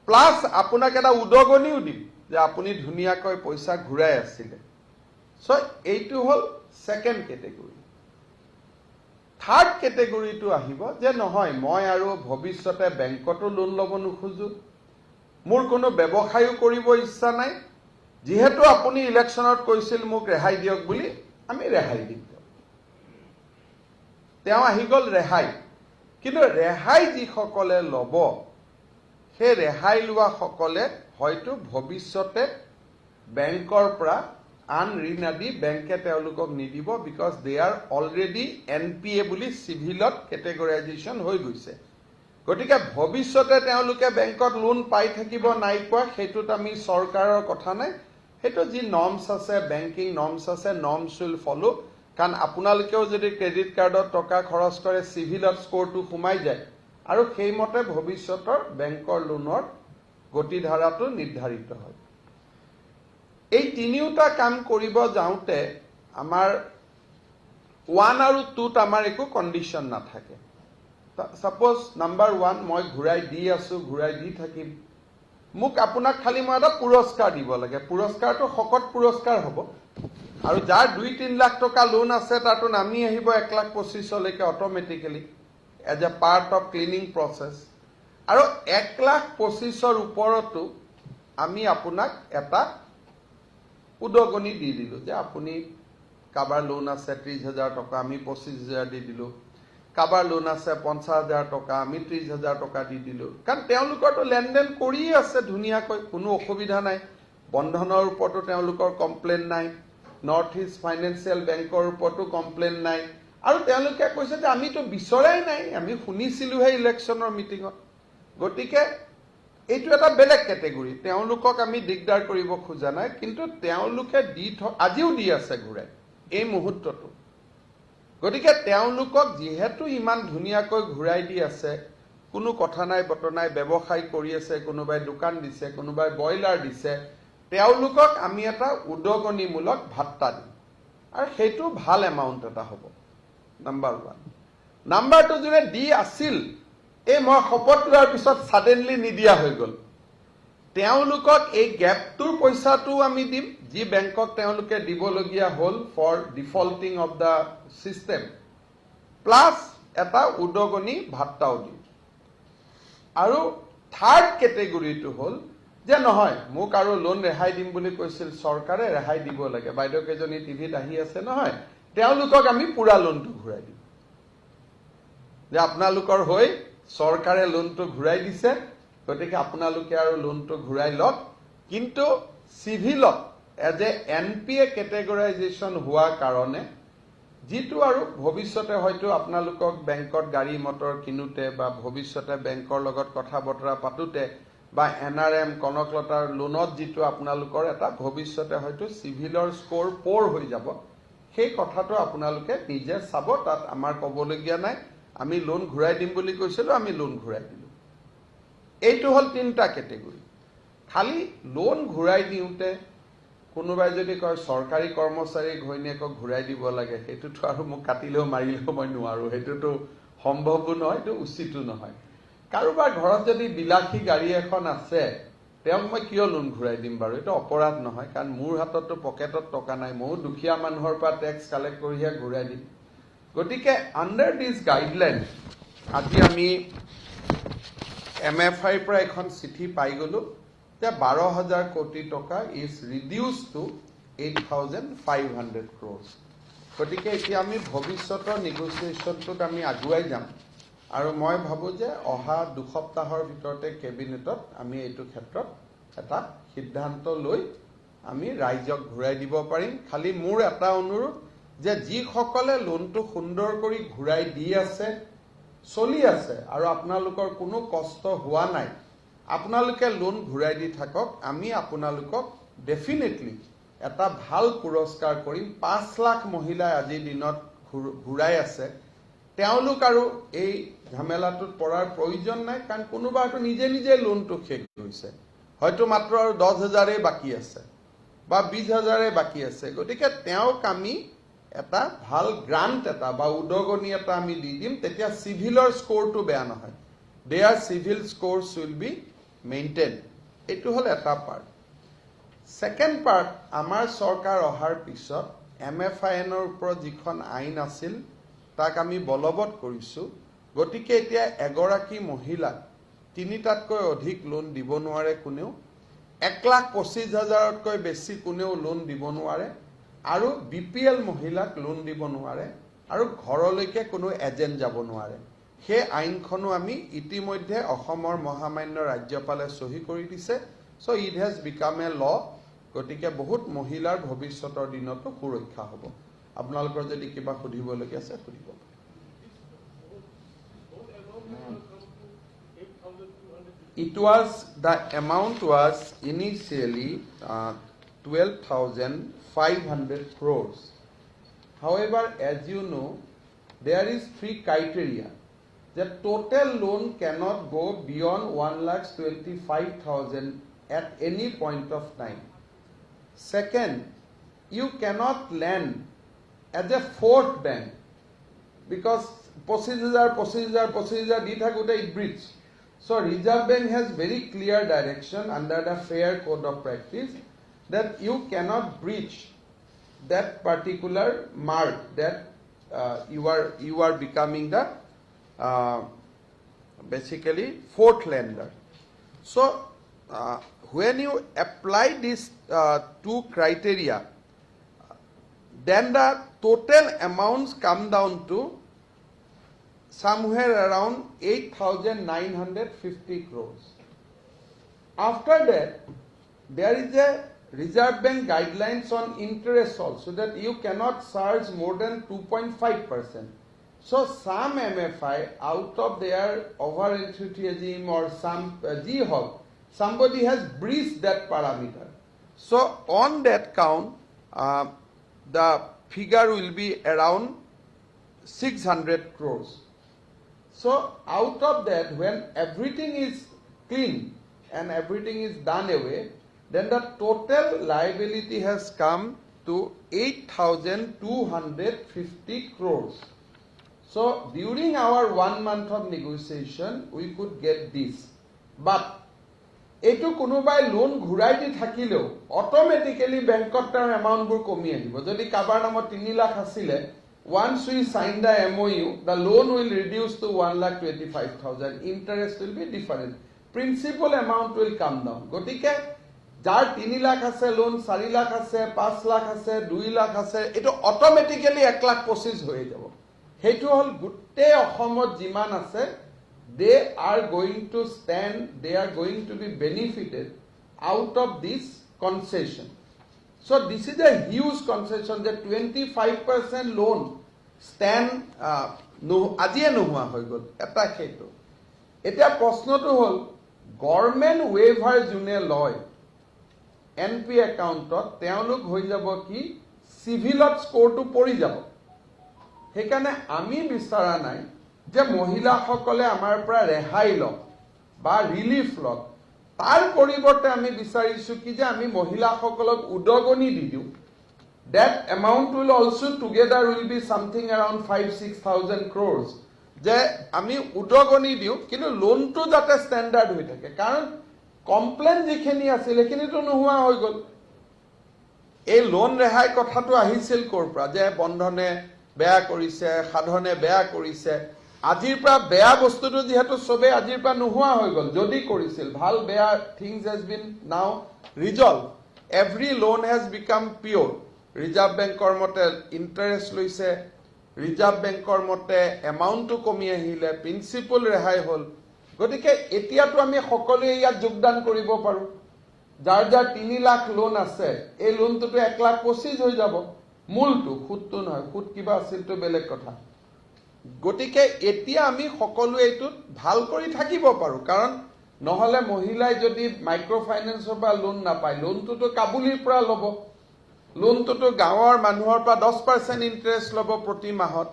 প্লাছ আপোনাক এটা উদগনিও দিম যে আপুনি ধুনীয়াকৈ পইচা ঘূৰাই আছিলে। চ' এইটো হ'ল ছেকেণ্ড কেটেগৰী। থাৰ্ড কেটেগৰীটো আহিব যে নহয়, মই আৰু ভৱিষ্যতে বেংকতো লোন ল'ব নোখোজো, মোৰ কোনো ব্যৱসায়ো কৰিব ইচ্ছা নাই, যিহেতু আপুনি ইলেকশ্যনত কৈছিল মোক ৰেহাই দিয়ক বুলি, আমি ৰেহাই দিম। তেওঁ আহি গ'ল ৰেহাই। কিন্তু ৰেহাই যিসকলে ল'ব, সেই ৰেহাই লোৱাসকলে হয়তো ভৱিষ্যতে বেংকৰ পৰা আন ঋণ আদি বেংকে তেওঁলোকক নিদিব, because they R already NPA বুলি চিভিলত কেটেগৰাইজেশ্যন হৈ গৈছে। গতিকে ভৱিষ্যতে তেওঁলোকে বেংকত লোন পাই থাকিব নাই পোৱা, সেইটোত আমি চৰকাৰৰ কথা নাই, সেইটো যি নৰ্মছ আছে, বেংকিং নৰ্মছ আছে, নৰ্মছ উইল ফলো। কাৰণ আপোনালোকেও যদি ক্ৰেডিট কাৰ্ডত টকা খৰচ কৰে, চিভিলত স্ক'ৰটো সোমাই যায়, আৰু সেইমতে ভৱিষ্যতৰ বেংকৰ লোনৰ গতিধাৰাটো নিৰ্ধাৰিত হয়। এই তিনিওটা কাম কৰিব যাওঁতে আমাৰ 1 আৰু 2ত আমাৰ একো কণ্ডিশ্যন নাথাকে। ছাপ'জ নাম্বাৰ 1, মই ঘূৰাই দি আছো, ঘূৰাই দি থাকিম, মোক আপোনাক খালি মই এটা পুৰস্কাৰ দিব লাগে, পুৰস্কাৰটো শকত পুৰস্কাৰ হ'ব, আৰু যাৰ 2-3 লাখ টকা লোন আছে তাতো নামি আহিব 1,25,000লৈকে automatically as a part of cleaning process. আৰু 1,25,000ৰ ওপৰতো আমি আপোনাক এটা উদগনি দি দিলোঁ যে আপুনি কাৰোবাৰ লোন আছে 30,000 টকা আমি 25,000 দি দিলোঁ, কাৰোবাৰ লোন আছে 50,000 টকা আমি 30,000 টকা দি দিলোঁ। কাৰণ তেওঁলোকৰতো লেনদেন কৰিয়ে আছে ধুনীয়াকৈ, কোনো অসুবিধা নাই। বন্ধনৰ ওপৰতো তেওঁলোকৰ কমপ্লেইন নাই, নৰ্থ ইষ্ট ফাইনেন্সিয়েল বেংকৰ ওপৰতো কমপ্লেইন নাই। আৰু তেওঁলোকে কৈছে যে আমিতো বিচৰাই নাই, আমি শুনিছিলোঁহে ইলেকশ্যনৰ মিটিঙত। গতিকে এইটো এটা বেলেগ কেটেগৰী, তেওঁলোকক আমি দিগদাৰ কৰিব খোজা নাই, কিন্তু তেওঁলোকে আজিও দি আছে ঘূৰাই এই মুহূৰ্তটো। গতিকে তেওঁলোকক যিহেতু ইমান ধুনীয়াকৈ ঘূৰাই দি আছে, কোনো কথা নাই বতৰা নাই, ব্যৱসায় কৰি আছে, কোনোবাই দোকান দিছে, কোনোবাই ব্ৰইলাৰ দিছে, তেওঁলোকক আমি এটা উদগনিমূলক ভাত্তা দিম আৰু সেইটো ভাল এমাউণ্ট এটা হ'ব। নাম্বাৰ 1। নাম্বাৰ 2, যোনে দি আছিল, এই মই শপত লোৱাৰ পিছত ছাডেনলি নিদিয়া হৈ গ'ল, তেওঁলোকক এই গেপটোৰ পইচাটোও আমি দিম, যি বেংকক তেওঁলোকে দিবলগীয়া হ'ল for defaulting of the system, plus এটা উদগনি ভাত্তাও দিম। আৰু থাৰ্ড কেটেগৰীটো হ'ল যে নহয়, মোক আৰু লোন ৰেহাই দিম বুলি কৈছিল চৰকাৰে, ৰেহাই দিব লাগে। বাইদেউকেইজনী টিভিত আহি আছে নহয়, তেওঁলোকক আমি পুৰা লোনটো ঘূৰাই দিম। যে আপোনালোকৰ হৈ চৰকাৰে লোনটো ঘূৰাই দিছে, গতিকে আপোনালোকে আৰু লোনটো ঘূৰাই লওক। কিন্তু চিভিলত এজ এ NPA কেটেগৰাইজেশ্যন হোৱাৰ কাৰণে, যিটো আৰু ভৱিষ্যতে হয়তো আপোনালোকক বেংকত গাড়ী মটৰ কিনোতে বা ভৱিষ্যতে বেংকৰ লগত কথা বতৰা পাতোতে বা NRM কনকলতাৰ লোনত যিটো আপোনালোকৰ এটা ভৱিষ্যতে হয়তো চিভিলৰ স্ক'ৰ 4 হৈ যাব, সেই কথাটো আপোনালোকে নিজে চাব, তাত আমাৰ ক'বলগীয়া নাই। আমি লোন ঘূৰাই দিম বুলি কৈছিলোঁ, আমি লোন ঘূৰাই দিলোঁ। এইটো হ'ল 3টা কেটেগৰী। খালি লোন ঘূৰাই দিওঁতে কোনোবাই যদি কয় চৰকাৰী কৰ্মচাৰী ঘৈণীয়েকক ঘূৰাই দিব লাগে, সেইটোতো আৰু মোক কাটিলেও মাৰিলেও মই নোৱাৰোঁ, সেইটোতো সম্ভৱো নহয়, এইটো উচিতো নহয়। কাৰোবাৰ ঘৰত যদি বিলাসী গাড়ী এখন আছে, তেওঁক মই কিয় লোন ঘূৰাই দিম বাৰু? এইটো অপৰাধ নহয়, কাৰণ মোৰ হাততো পকেটত টকা নাই, ময়ো দুখীয়া মানুহৰ পৰা টেক্স কালেক্ট কৰিহে ঘূৰাই দিম। গতিকে আণ্ডাৰ দিছ গাইডলাইন আজি আমি MFIৰ পৰা এখন চিঠি পাই গ'লোঁ যে 12,000 কোটি টকা ইজ ৰিডিউচ টু 8,500 crores। গতিকে এতিয়া আমি ভৱিষ্যতৰ নেগচিয়েশ্যনটোত আমি আগুৱাই যাম আৰু মই ভাবোঁ যে অহা 2 সপ্তাহৰ ভিতৰতে কেবিনেটত আমি এইটো ক্ষেত্ৰত এটা সিদ্ধান্ত লৈ আমি ৰাইজক ঘূৰাই দিব পাৰিম। খালি মোৰ এটা অনুৰোধ যে যিসকলে লোনটো সুন্দৰ কৰি ঘূৰাই দি আছে, চলি আছে আৰু আপোনালোকৰ কোনো কষ্ট হোৱা নাই, আপোনালোকে লোন ঘূৰাই দি থাকক। আমি আপোনালোকক ডেফিনেটলি এটা ভাল পুৰস্কাৰ কৰিম। 5 লাখ মহিলাই আজিৰ দিনত ঘূৰাই আছে, তেওঁলোক আৰু এই ঝামেলাটোত পৰাৰ প্ৰয়োজন নাই, কাৰণ কোনোবা হয়তো নিজে নিজে লোনটো শেষ হৈছে, হয়তো মাত্ৰ আৰু 10,000 বাকী আছে বা 20,000 বাকী আছে। গতিকে তেওঁক আমি এটা ভাল গ্ৰান্ট এটা বা উদগনি এটা আমি দি দিম, তেতিয়া চিভিলৰ স্ক'ৰটো বেয়া নহয়, their CIBIL scores will be maintain. এইটো হ'ল এটা পাৰ্ট। ছেকেণ্ড পাৰ্ট, আমাৰ চৰকাৰ অহাৰ পিছত MFINৰ ওপৰত যিখন আইন আছিল তাক আমি বলবৎ কৰিছোঁ। গতিকে এতিয়া এগৰাকী মহিলাক 3টাতকৈ অধিক লোন দিব নোৱাৰে কোনেও, 1,25,000তকৈ বেছি কোনেও লোন দিব নোৱাৰে, আৰু BPL মহিলাক লোন দিব নোৱাৰে, আৰু ঘৰলৈকে কোনো এজেণ্ট যাব নোৱাৰে। সেই আইনখনো আমি ইতিমধ্যে অসমৰ মহামান্য ৰাজ্যপালে চহী কৰি দিছে। চ' ইট হেজ বিকাম এ ল। গতিকে বহুত মহিলাৰ ভৱিষ্যতৰ দিনতো সুৰক্ষা হ'ব। আপোনালোকৰ যদি কিবা সুধিবলগীয়া আছে সুধিব। The amount was initially 12,500 crores. However, as you know, there is 3 criteria. The total loan cannot go beyond 1,25,000 at any point of time. Second, you cannot lend as a fourth bank, because 25,000 di thakute it breach. So Reserve Bank has very clear direction under the Fair Code of Practice that you cannot breach that particular mark that you are becoming the basically fourth lender. So when you apply this two criteria, then the total amounts come down to somewhere around 8,950 crores. After that, there is a Reserve Bank guidelines on interest also, that you cannot charge more than 2.5%. So some MFI, out of their over enthusiasm or some G-Hawk, somebody has breached that parameter. So on that count, the figure will be around 600 crores. So out of that, when everything is clean and everything is done away, then the total liability has come to 8,250 crores. So during our 1 month of negotiation, we could get this. But এইটো কোনোবাই loan ঘূৰাই দি থাকিলেও automatically বেংকত তাৰ এমাউন্টবোৰ কমি আহিব যদি কাবাৰ নামত 3 লাখ আছিলে once we sign the MOU the loan will reduce to 1,25,000 interest will be different principal amount will come down গতিকে যাৰ 3 লাখ আছে লোন 4 লাখ আছে 5 লাখ আছে 2 লাখ আছে এটো অটোমেটিক্যালি 1,25,000 হৈ যাব হেতু হল গুটে অসমত জিমান আছে they are going to stand, they are going to be benefited out of this concession. So this is a huge concession that 25% loan stand আজিয়ে নোহোৱা হৈ গ'ল এটা সেইটো এতিয়া প্ৰশ্নটো হ'ল গভৰ্ণমেণ্ট ৱেভাৰ যোনে লয় এনপি একাউণ্টত তেওঁলোক হৈ যাব কি সিভিলত স্কোৰটো পৰি যাব সেইকাৰণে আমি বিচৰা নাই যে মহিলাসকলে আমাৰ পৰা ৰেহাই লওক বা ৰিলিফ লওক তাৰ পৰিৱৰ্তে আমি বিচাৰিছো কি যে আমি মহিলাসকলক উদগনি দি দিওঁ that amount will also together will be something around 5-6,000 crores যে আমি উদগনি দিওঁ কিন্তু লোনটো যাতে ষ্টেণ্ডাৰ্ড হৈ থাকে কাৰণ কমপ্লেইন যিখিনি আছিল সেইখিনিতো নোহোৱা হৈ গ'ল এই লোন ৰেহাই কথাটো আহিছিল ক'ৰ পৰা যে বন্ধনে বেয়া কৰিছে সাধনে বেয়া কৰিছে আজিৰ পৰা বেয়া বস্তুটো যেহেতু সবে আজিৰ পৰা নোহোৱা হৈ গ'ল যদি কৰিছিল ভাল বেয়া things has been now resolved every loan has become pure reserve বেংকৰ মতে ইন্টাৰেষ্ট লৈছে ৰিজাৰ্ভ বেংকৰ মতে এমাউন্টটো কমি আহিলে প্ৰিন্সিপাল ৰেহাই হ'ল গতিকে এতিয়াতো আমি সকলোৱে ইয়াত যোগদান কৰিব পাৰো যাৰ যাৰ 3 লাখ লোন আছে এই লোনটোতো 1,25,000 হৈ যাব মূলটো সুদটো নহয় সুদ কিবা আছিলটো বেলেগ কথা গতিকে এতিয়া আমি সকলো এইটো ভাল কৰি থাকিব পাৰো কাৰণ নহলে মহিলাই যদি মাইক্ৰো ফাইনান্সৰ পৰা লোন নাপায় লোনটোতো কাবুলিৰ পৰা ল'ব লোনটোতো গাঁৱৰ মানুহৰ পৰা 10% ইন্টাৰেষ্ট ল'ব প্ৰতি মাহত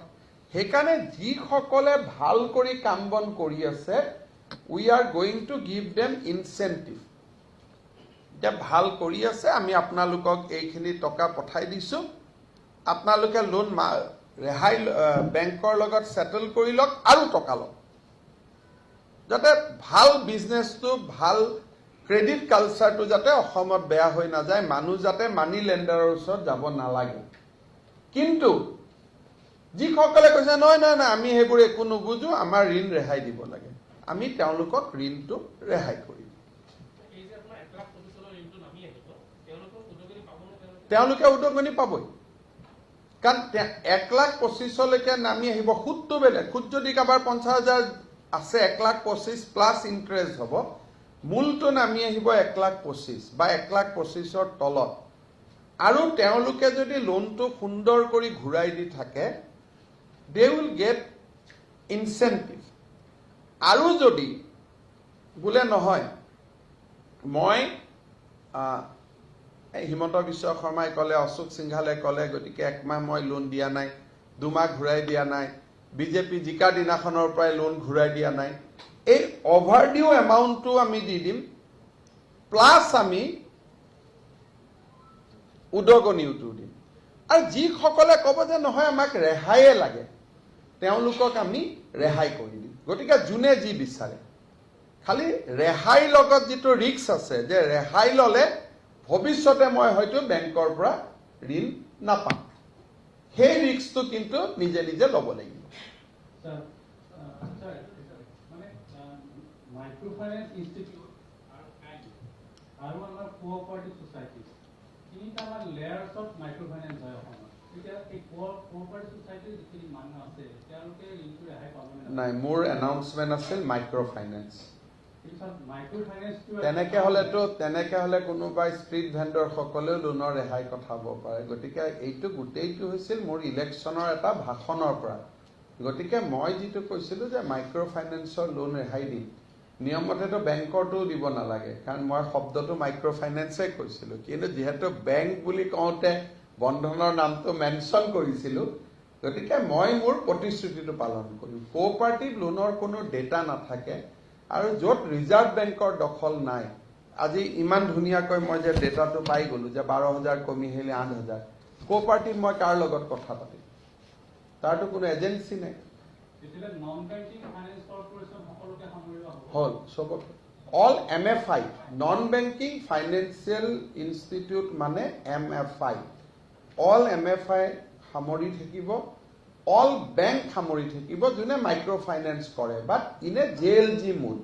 সেইকাৰণে যি সকলে ভাল কৰি কাম বন কৰি আছে we are going to give them incentive যে ভাল কৰি আছে আমি আপোনালোকক এইখিনি টকা পঠাই দিছো আপোনালোকে লোন ৰেহাই বেংকৰ লগত সেটেল কৰি লওক আৰু টকা লওক যাতে ভাল বিজনেসটো ভাল ক্ৰেডিট কালচাৰটো যাতে অসমত বেয়া হৈ না যায় মানুহ যাতে মানি লেন্ডাৰৰ ওচৰত যাব নালাগে কিন্তু যি সকলে কৈছে নহয় আমি হেবোৰ একো নুবুজো আমাৰ ঋণ ৰেহাই দিব লাগে আমি তেওঁলোকক ঋণটো ৰেহাই কৰিম এই যে আপোনাৰ 1,25,000 ঋণটো নামি আহিব তেওঁলোকক উদগনি পাব নে তেওঁলোকে উদগনি পাবই কাৰণ 1,25,000 লৈকে নামি আহিব সুদটো বেলেগ সুদ যদি কাবাৰ 50,000 আছে 1,25,000 প্লাস ইন্টাৰেষ্ট হ'ব মূলটো নামি আহিব 1,25,000 বা 1,25,000 তলত আৰু তেওঁলোকে যদি লোনটো সুন্দৰ কৰি ঘূৰাই দি থাকে they will get incentive আৰু যদি বুলে নহয় মই হিমন্ত বিশ্ব শৰ্মাই কলে অশোক সিংহালে কলে গতিকে একমাহ মই লোন দিয়া নাই দুমাহ ঘূৰাই দিয়া নাই বিজেপি জিকা দিনাখনৰ পৰাই লোন ঘূৰাই দিয়া নাই এই ওভাৰডিউ এমাউন্টটো আমি দি দিম প্লাস আমি উদগনিউটো দিম আৰু যি সকলে ক'ব যে নহয় আমাক ৰেহাইয়ে লাগে তেওঁলোকক আমি ৰেহাই কৰি দিম গতিকে জুনে যি বিচাৰে খালি ৰেহাই লগত যিটো ৰিস্ক আছে যে ৰেহাই ললে ভৱিষ্যতে মই হয়তো বেংকৰ পৰা ঋণ নাপাম সেই ৰিস্কটো কিন্তু নিজে নিজে ল'ব লাগিব Microfinance institute are cooperative societies. তিনিটা আমাৰ লেয়াৰ্ছ অফ মাইক্ৰ' ফাইনেন্স হয় অসমত। এতিয়া এই কোঅপাৰেটিভ ছ'চাইটিৰ যিখিনি মানুহ আছে তেওঁলোকে ঋণটো ৰেহাই পাবনে নাই? মোৰ এনাউন্সমেণ্ট আছিল মাইক্ৰ' ফাইনেন্স। মাইক্ৰ' তেনেকে হলে কোনোবাই ষ্ট্ৰীট ভেণ্ডৰ সকলেও লোনৰ ৰেহাই কথা হ'ব পাৰে। গতিকে এইটো গোটেইটো হৈছিল মোৰ ইলেকশ্যনৰ এটা ভাষণৰ পৰা। গতিকে মই যিটো কৈছিলোঁ যে মাইক্ৰ' ফাইনেন্সৰ লোন ৰেহাই দিম, নিয়মতেতো বেংকৰটোও দিব নালাগে, কাৰণ মই শব্দটো মাইক্ৰ' ফাইনেন্সে কৈছিলোঁ। কিন্তু যিহেতু বেংক বুলি কওঁতে বন্ধনৰ নামটো মেনশ্যন কৰিছিলোঁ, গতিকে মই মোৰ প্ৰতিশ্ৰুতিটো পালন কৰিম। কোঅপাৰেটিভ লোনৰ কোনো ডেটা নাথাকে আৰু য'ত ৰিজাৰ্ভ বেংকৰ দখল নাই। আজি ইমান ধুনীয়াকৈ মই যে ডেটাটো পাই গ'লোঁ যে 12,000 কমি আহিলে 8,000, কোঅপাৰেটিভ মই কাৰ লগত কথা পাতিম? তাৰতো কোনো এজেঞ্চি নাই। হ'ল চবকে all MFI, non banking financial institute মানে MFI, অল MFI সামৰি থাকিব, অল বেংক সামৰি থাকিব যোনে মাইক্ৰ' ফাইনেন্স কৰে। বাট ইনে JLG মোড।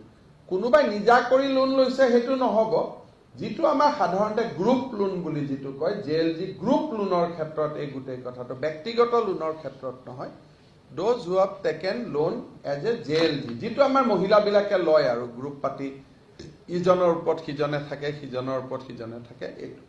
কোনোবাই নিজা কৰি লোন লৈছে সেইটো নহ'ব। যিটো আমাৰ সাধাৰণতে গ্ৰুপ লোন বুলি যিটো কয়, JLG গ্ৰুপ লোনৰ ক্ষেত্ৰত এই গোটেই কথাটো, ব্যক্তিগত লোনৰ ক্ষেত্ৰত নহয়। Those who have taken loan as a JLG, যিটো আমাৰ মহিলাবিলাকে লয় আৰু গ্ৰুপ পাতি, ইজনৰ ওপৰত সিজনে থাকে, সিজনৰ ওপৰত সিজনে থাকে। এইটো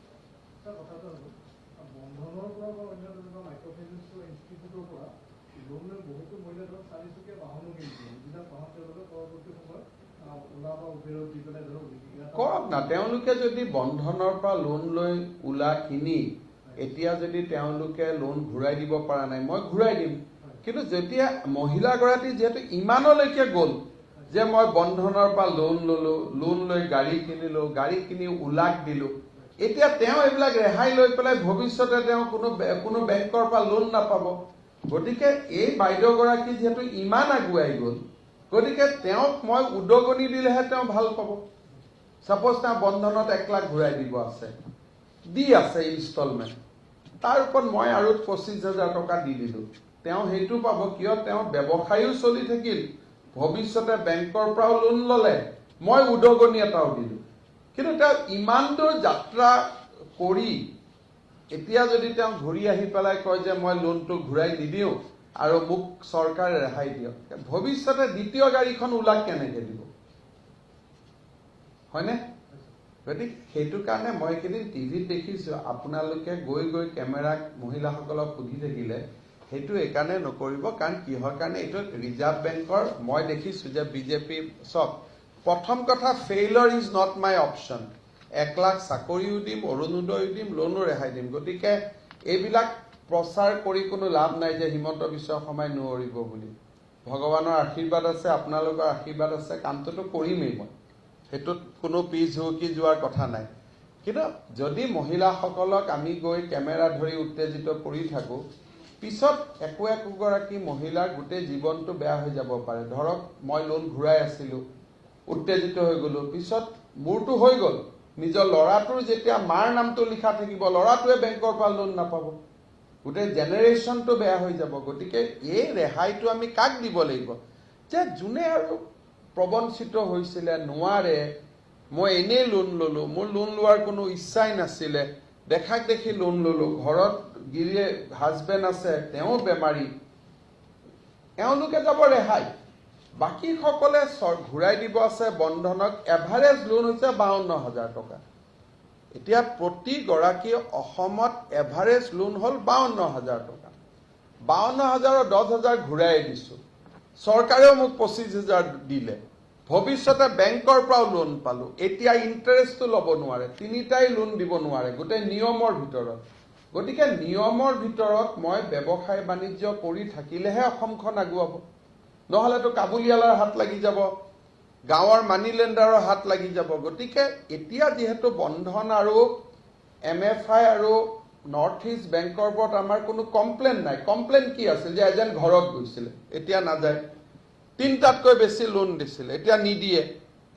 কৰক না। তেওঁলোকে যদি বন্ধনৰ পৰা লোন লৈ ওলা কিনি এতিয়া যদি তেওঁলোকে লোন ঘূৰাই দিব পৰা নাই, মই ঘূৰাই দিম। কিন্তু যেতিয়া মহিলাগৰাকী যিহেতু ইমানলৈকে গ'ল যে মই বন্ধনৰ পৰা লোন ললো, লোন লৈ গাড়ী কিনিলো, গাড়ী কিনি ওলাক দিলো, এতিয়া তেওঁ এইবিলাক ৰেহাই লৈ পেলাই ভৱিষ্যতে তেওঁ কোনো বেংকৰ পৰা লোন নাপাব। গতিকে এই বাইদেউগৰাকী যিহেতু ইমান আগুৱাই গ'ল, গতিকে তেওঁক মই উদগনি দিলেহে তেওঁ ভাল পাব। ছাপ'জ তেওঁ বন্ধনত 1 লাখ ঘূৰাই দিব আছে, দি আছে ইনষ্টলমেণ্ট, তাৰ ওপৰত মই আৰু 25,000 টকা দি দিলোঁ, তেওঁ সেইটো পাব। কিয়? তেওঁ ব্যৱসায়ো চলি থাকিল, ভৱিষ্যতে বেংকৰ পৰাও লোন ল'লে, মই উদগনি এটাও দিলোঁ। কিন্তু তেওঁ ইমান দূৰ যাত্ৰা কৰি এতিয়া যদি তেওঁ ঘূৰি আহি পেলাই কয় যে মই লোনটো ঘূৰাই নিদিওঁ আৰু মোক চৰকাৰে ৰেহাই দিয়ক, ভৱিষ্যতে দ্বিতীয় গাড়ীখন ওলাক কেনেকৈ দিব? হয়নে? গতিকে সেইটো কাৰণে মই এইকেইদিন টিভিত দেখিছোঁ আপোনালোকে গৈ গৈ কেমেৰাক মহিলাসকলক সুধি থাকিলে, সেইটো এইকাৰণে নকৰিব। কাৰণ কিহৰ কাৰণে? এইটো ৰিজাৰ্ভ বেংকৰ মই দেখিছোঁ যে বিজেপি চব প্ৰথম কথা, failure is not my option. 1 lakh চাকৰিও দিম, অৰুণোদয়ো দিম, লোনো ৰেহাই দিম। গতিকে এইবিলাক প্ৰচাৰ কৰি কোনো লাভ নাই যে হিমন্ত বিশ্ব শৰ্মাই নোৱাৰিব বুলি। ভগৱানৰ আশীৰ্বাদ আছে, আপোনালোকৰ আশীৰ্বাদ আছে, কামটোতো কৰিমেই মই, সেইটোত কোনো পিছ হুকি যোৱাৰ কথা নাই। কিন্তু যদি মহিলাসকলক আমি গৈ কেমেৰা ধৰি উত্তেজিত কৰি থাকোঁ, পিছত একোগৰাকী মহিলাৰ গোটেই জীৱনটো বেয়া হৈ যাব পাৰে। ধৰক মই লোন ঘূৰাই আছিলোঁ, উত্তেজিত হৈ গ'লোঁ, পিছত মোৰটো হৈ গ'ল, নিজৰ ল'ৰাটোৰ যেতিয়া মাৰ নামটো লিখা থাকিব, ল'ৰাটোৱে বেংকৰ পৰা লোন নাপাব, গোটেই জেনেৰেশ্যনটো বেয়া হৈ যাব। গতিকে এই ৰেহাইটো আমি কাক দিব লাগিব? যে যোনে আৰু প্ৰবঞ্চিত হৈছিলে, নোৱাৰে, মই এনেই লোন ল'লোঁ, মোৰ লোন লোৱাৰ কোনো ইচ্ছাই নাছিলে, দেখাক দেখি লোন ল'লোঁ, ঘৰত হাজবেণ্ড আছে, তেওঁ বেমাৰী, এওঁলোকে যাব ৰেহাই। বাকীসকলে ঘূৰাই দিব আছে বন্ধনক। এভাৰেজ লোন হৈছে 52,000 টকা। এতিয়া প্ৰতিগৰাকী অসমত এভাৰেজ লোন হ'ল 52,000 টকা। 52,000ৰ 10,000 ঘূৰাই দিছোঁ, চৰকাৰেও মোক 25,000 দিলে, ভৱিষ্যতে বেংকৰ পৰাও লোন পালোঁ। এতিয়া ইণ্টাৰেষ্টটো ল'ব নোৱাৰে, 3টাই লোন দিব নোৱাৰে গোটেই নিয়মৰ ভিতৰত। গতিকে নিয়মৰ ভিতৰত মই ব্যৱসায় বাণিজ্য কৰি থাকিলেহে অসমখন আগুৱাব, নহ'লেতো কাবুলিৱালাৰ হাত লাগি যাব, গাঁৱৰ মানি লেণ্ডাৰৰ হাত লাগি যাব। গতিকে এতিয়া যিহেতু বন্ধন আৰু MFI আৰু নৰ্থ ইষ্ট বেংকৰ ওপৰত আমাৰ কোনো কমপ্লেইন নাই। কমপ্লেইন কি আছিল? যে এজন ঘৰত গৈছিলে, এতিয়া নাযায়, 3টাতকৈ বেছি লোন দিছিলে, এতিয়া নিদিয়ে,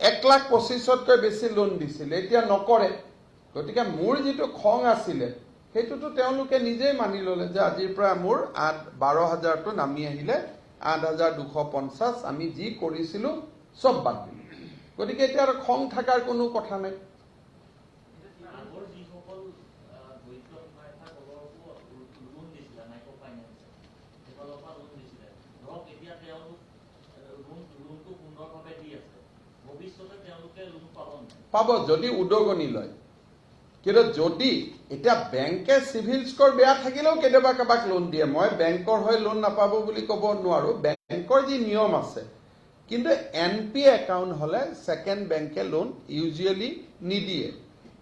1,25,000তকৈ বেছি লোন দিছিলে, এতিয়া নকৰে। গতিকে মোৰ যিটো খং আছিলে সেইটোতো তেওঁলোকে নিজেই মানি ল'লে যে আজিৰ পৰা মোৰ 12,000টো নামি আহিলে 8,250, আমি যি কৰিছিলোঁ চব বাদ দিলোঁ। গতিকে এতিয়া আৰু খং থকাৰ কোনো কথা নাই। সেইফালৰ পৰা লোন দিছিলে ধৰক এতিয়া তেওঁলোক লোনটো সুন্দৰভাৱে দি আছে ভৱিষ্যতে তেওঁলোকে লোন পাব নাই পাব যদি উদগনি লয় কিন্তু যদি এতিয়া বেংকে সিভিল স্কোৰ বেয়া থাকিলেও কেতিয়াবা কাৰোবাক লোন দিয়ে মই বেংকৰ হৈ লোন নাপাব বুলি ক'ব নোৱাৰো বেংকৰ যি নিয়ম আছে কিন্তু NPA একাউণ্ট হলে সেকেন্ড বেংকে লোন ইউজুৱেলি নিদিয়ে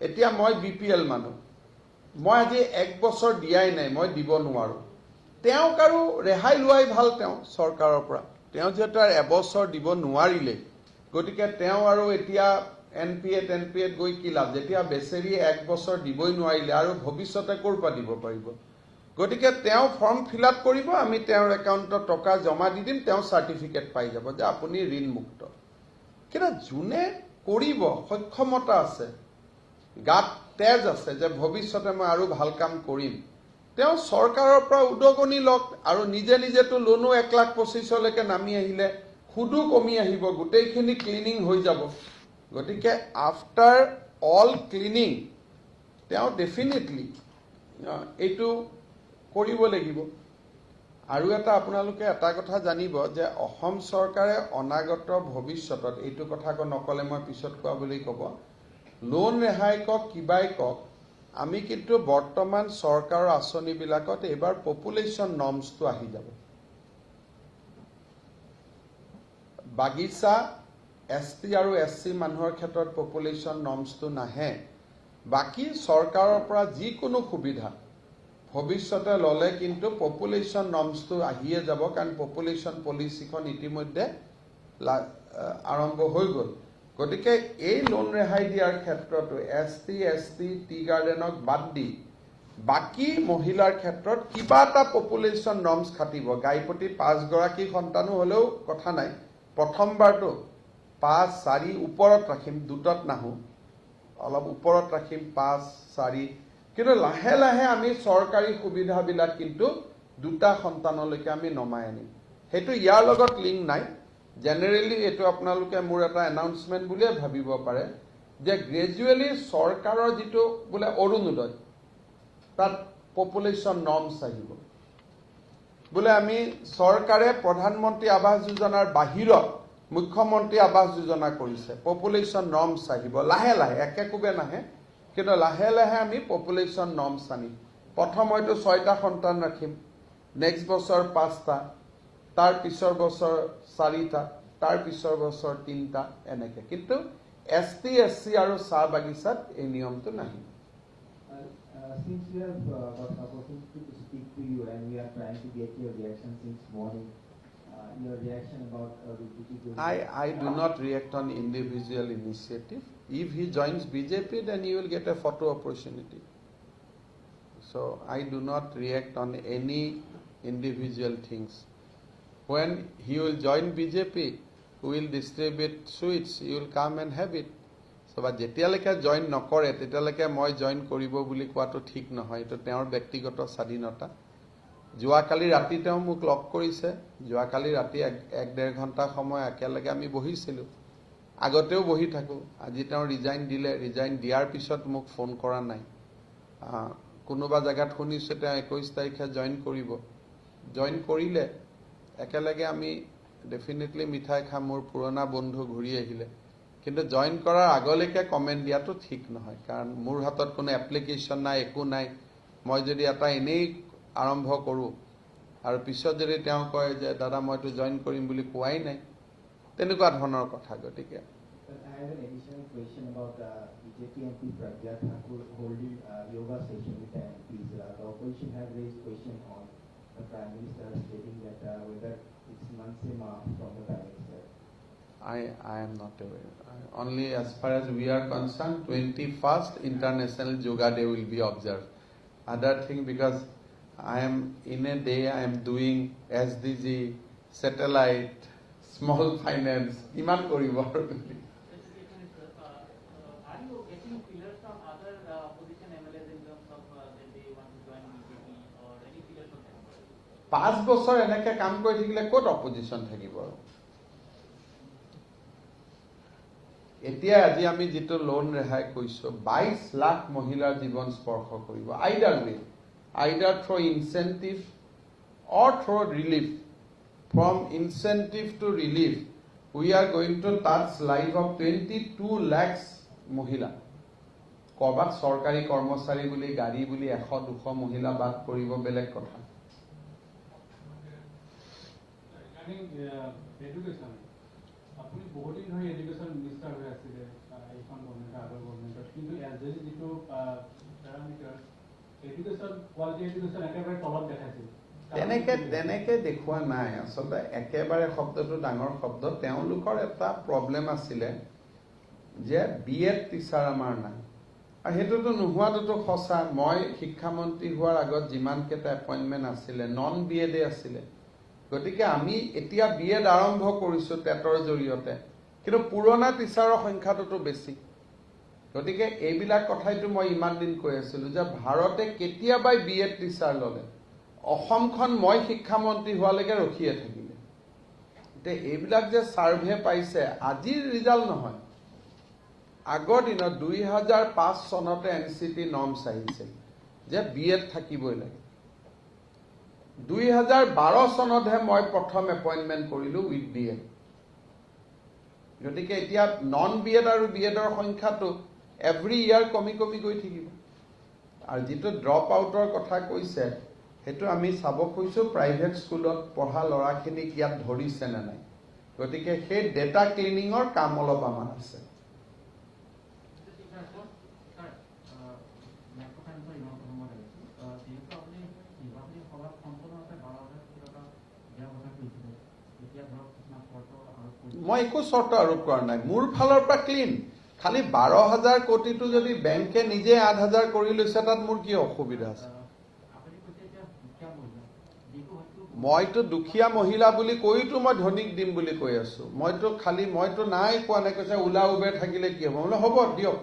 এতিয়া মই BPL মানুহ মই আজি 1 বছৰ দিয়াই নাই মই দিব নোৱাৰো তেওঁক আৰু ৰেহাই লোৱাই ভাল তেওঁ চৰকাৰৰ পৰা তেওঁ যেটা 1 বছৰ দিব নোৱাৰিলে গতিকে তেওঁ আৰু এতিয়া NPA গৈ কি লাভ যেতিয়া বেচেৰি 1 বছৰ দিবই নোৱাৰিলে আৰু ভৱিষ্যতে ক'ৰ পৰা দিব পাৰিব গতিকে তেওঁ ফৰ্ম ফিল আপ কৰিব আমি তেওঁৰ একাউণ্টত টকা জমা দি দিম তেওঁ সাৰ্টিফিকেট পাই যাব যে আপুনি ঋণ মুক্ত কিন্তু যোনে কৰিব সক্ষমতা আছে গাত তেজ আছে যে ভৱিষ্যতে মই আৰু ভাল কাম কৰিম তেওঁ চৰকাৰৰ পৰা উদগনি লওক আৰু নিজে নিজেতো লোনো 1,25,000 লৈকে নামি আহিলে সুদো কমি আহিব গোটেইখিনি ক্লিনিং হৈ যাব গতিকে আফটাৰ অল ক্লিনিং তেওঁ ডেফিনেটলি এইটো কৰিব লাগিব আৰু এটা আপোনালোকে এটা কথা জানিব যে অসম চৰকাৰে অনাগত ভৱিষ্যতত এইটো কথা নকলে মই পিছত কোৱা বুলি ক'ব লোন ৰেহাই কক কিবাই কক আমি কিন্তু বৰ্তমান চৰকাৰৰ আঁচনিবিলাকত এবাৰ পপুলেশ্যন নৰ্মছটো আহি যাব বাগিচা ST আৰু SC মানুহৰ ক্ষেত্ৰত পপুলেশ্যন নৰ্মছটো নাহে বাকি চৰকাৰৰ পৰা যিকোনো সুবিধা ভৱিষ্যতে ললে কিন্তু পপুলেশ্যন নৰ্মছটো আহিয়ে যাব কাৰণ পপুলেশ্যন পলিচিখন ইতিমধ্যে আৰম্ভ হৈ গ'ল গতিকে এই লোন ৰেহাই দিয়াৰ ক্ষেত্ৰতো ST ST টি গাৰ্ডেনক বাদ দি বাকি মহিলাৰ ক্ষেত্ৰত কিবা এটা পপুলেশ্যন নৰ্মছ খাটিব গাইপতি 5 গৰাকী সন্তানো হলেও কথা নাই প্ৰথমবাৰটো 5 4 ওপৰত ৰাখিম দুটত নাহো অলপ ওপৰত ৰাখিম 5 4 কিন্তু লাহে লাহে আমি চৰকাৰী সুবিধাবিলাক কিন্তু দুটা সন্তানলৈকে আমি নমাই আনিম হেতু ইয়াৰ লগত লিংক নাই জেনাৰেলি এটো আপোনালোকে মোৰ এটা এনাউন্সমেন্ট বুলিয়ে ভাবিব পাৰে যে গ্ৰেজুৱেলি চৰকাৰৰ যেটো বোলে অৰুণোদয় তাত পপুলেশ্যন নৰ্মছ আহিব বোলে আমি চৰকাৰে প্ৰধানমন্ত্ৰী আৱাস যোজনাৰ বাহিৰত মুখ্যমন্ত্ৰী আৱাস যোজনা কৰিছে পপুলেশ্যন নৰ্মছ আহিব লাহে লাহে একেকোবে নাহে কিন্তু লাহে লাহে আমি পপুলেশ্যন নৰ্মছ আনিম প্ৰথম হয়তো 6টা সন্তান ৰাখিম নেক্সট বছৰ 5টা তাৰ পিছৰ বছৰ 4টা তাৰ পিছৰ বছৰ 3টা এনেকে কিন্তু ST SC আৰু চাহ বাগিচাত এই নিয়মটো নাহিব Since we have got opportunity to speak to you and we are trying to get your reaction since morning, your reaction about BJP. I do not react on individual initiative. If he joins BJP, then he will get a photo opportunity. So I do not react on any individual things. When he will join BJP, we will distribute sweets. He will come and have it. So, but যেতিয়ালৈকে join নকৰে তেতিয়ালৈকে মই join কৰিব বুলি কোৱাটো ঠিক নহয় এটো তেওঁৰ ব্যক্তিগত স্বাধীনতা যোৱাকালি ৰাতি তেওঁ মোক লক কৰিছে যোৱাকালি ৰাতি 1.5 ঘণ্টা সময় একেলগে আমি বহিছিলো আগতেও বহি থাকো আজি তেওঁ ৰিজাইন দিলে ৰিজাইন দিয়াৰ পিছত মোক ফোন কৰা নাই কোনোবা জায়গাত শুনিছে তেওঁ 21 তাৰিখে জয়েন কৰিব জয়েন কৰিলে একেলগে আমি ডেফিনেটলি মিঠাই খাম মোৰ পুৰণা বন্ধু ঘূৰি আহিলে কিন্তু জয়েন কৰাৰ আগলৈকে কমেন্ট দিয়াটো ঠিক নহয় কাৰণ মোৰ হাতত কোনো এপ্লিকেশন নাই একো নাই মই যদি এটা এনেই আৰম্ভ কৰো আৰু পিছত যদি তেওঁ কয় যে দাদা মইতো জয়েন কৰিম বুলি কোৱাই নাই তেনেকুৱা ধৰণৰ কথা গতিকে I have an additional question about BJP MP Pragya Thakur holding yoga session with the MPs. The opposition have raised question on the Prime Minister stating that whether it's Mansema from the Prime Minister. I am not aware. Only as far as we are concerned, 21st International Yoga Day will be observed. Other thing because I am in a day I am doing SDG, satellite, small finance. Iman koribo. Are you getting feelers from other opposition MLAs in terms of that they want to join BJP or any feelers from them? 5 বছৰ এনেকে কাম কৰি থাকিলে ক'ত opposition থাকিব এতিয়া আজি আমি যেটো লোন ৰেহাই কৈছো 22 লাখ মহিলাৰ জীৱন স্পৰ্শ কৰিব either through incentive or through relief, from incentive to relief, we are going to touch life of 22 lakhs মহিলা। কৰবাত চৰকাৰী কৰ্মচাৰী বুলি গাড়ী বুলি 100-200 মহিলা বাদ কৰিব বেলেগ কথা। এডুকেশ্যন আপুনি বহুত দিন ধৰি এডুকেশ্যন মিনিষ্টাৰ হৈ আছিলে এইখন গভৰ্ণমেণ্টৰ আগৰ গভৰ্ণমেণ্টত, কিন্তু এজ এ যিটো পেৰামিটাৰ এডুকেশ্যন কোৱালিটি এডুকেশ্যন একেবাৰে তলত দেখাইছিল। তেনেকে দেখুওৱা নাই। আচলতে একেবাৰে শব্দটো ডাঙৰ শব্দ। তেওঁলোকৰ এটা প্ৰব্লেম আছিলে যে BEd টিচাৰ আমাৰ নাই, আৰু সেইটোতো নোহোৱাটোতো সঁচা। মই শিক্ষামন্ত্ৰী হোৱাৰ আগত যিমানকেইটা এপইণ্টমেণ্ট আছিলে নন BEd আছিলে। গতিকে আমি এতিয়া BEd আৰম্ভ কৰিছোঁ টেটৰ জৰিয়তে, কিন্তু পুৰণা টিচাৰৰ সংখ্যাটোতো বেছি। গতিকে এইবিলাক কথাইতো মই ইমান দিন কৈ আছিলোঁ যে ভাৰতে কেতিয়াবাই BEd টিচাৰ ল'লে, অসমখন মই শিক্ষামন্ত্ৰী হোৱালৈকে ৰখিয়ে থাকিলে। এতিয়া এইবিলাক যে ছাৰ্ভে পাইছে আজিৰ ৰিজাল্ট নহয়, আগৰ দিনত 2005 চনতে NCT নৰ্মছ আহিছিল যে BEd থাকিবই লাগে। 2012 চনতহে মই প্ৰথম এপইণ্টমেণ্ট কৰিলোঁ উইথ BEd। গতিকে এতিয়া নন BEd আৰু BEdৰ সংখ্যাটো এভৰি ইয়াৰ কমি কমি গৈ থাকিব। আৰু যিটো ড্ৰপ আউটৰ কথা কৈছে সেইটো আমি চাব খুজিছোঁ প্ৰাইভেট স্কুলত পঢ়া ল'ৰাখিনিক ইয়াত ধৰিছে নে নাই। গতিকে সেই ডেটা ক্লিনিঙৰ কাম অলপ আমাৰ আছে। মই একো চৰ্ত আৰোপ কৰা নাই, মোৰ ফালৰ পৰা ক্লিন। খালি 12,000 কোটিটো যদি বেংকে নিজে 8,000 কৰি লৈছে তাত মোৰ কি অসুবিধা আছে? মইতো দুখীয়া মহিলা বুলি কৈতো মই ধনীক দিম বুলি কৈ আছো। মইতো নাই কোৱা নাই। কৈছে ওলা উবেৰ থাকিলে কি হ'ব? বোলে হ'ব দিয়ক।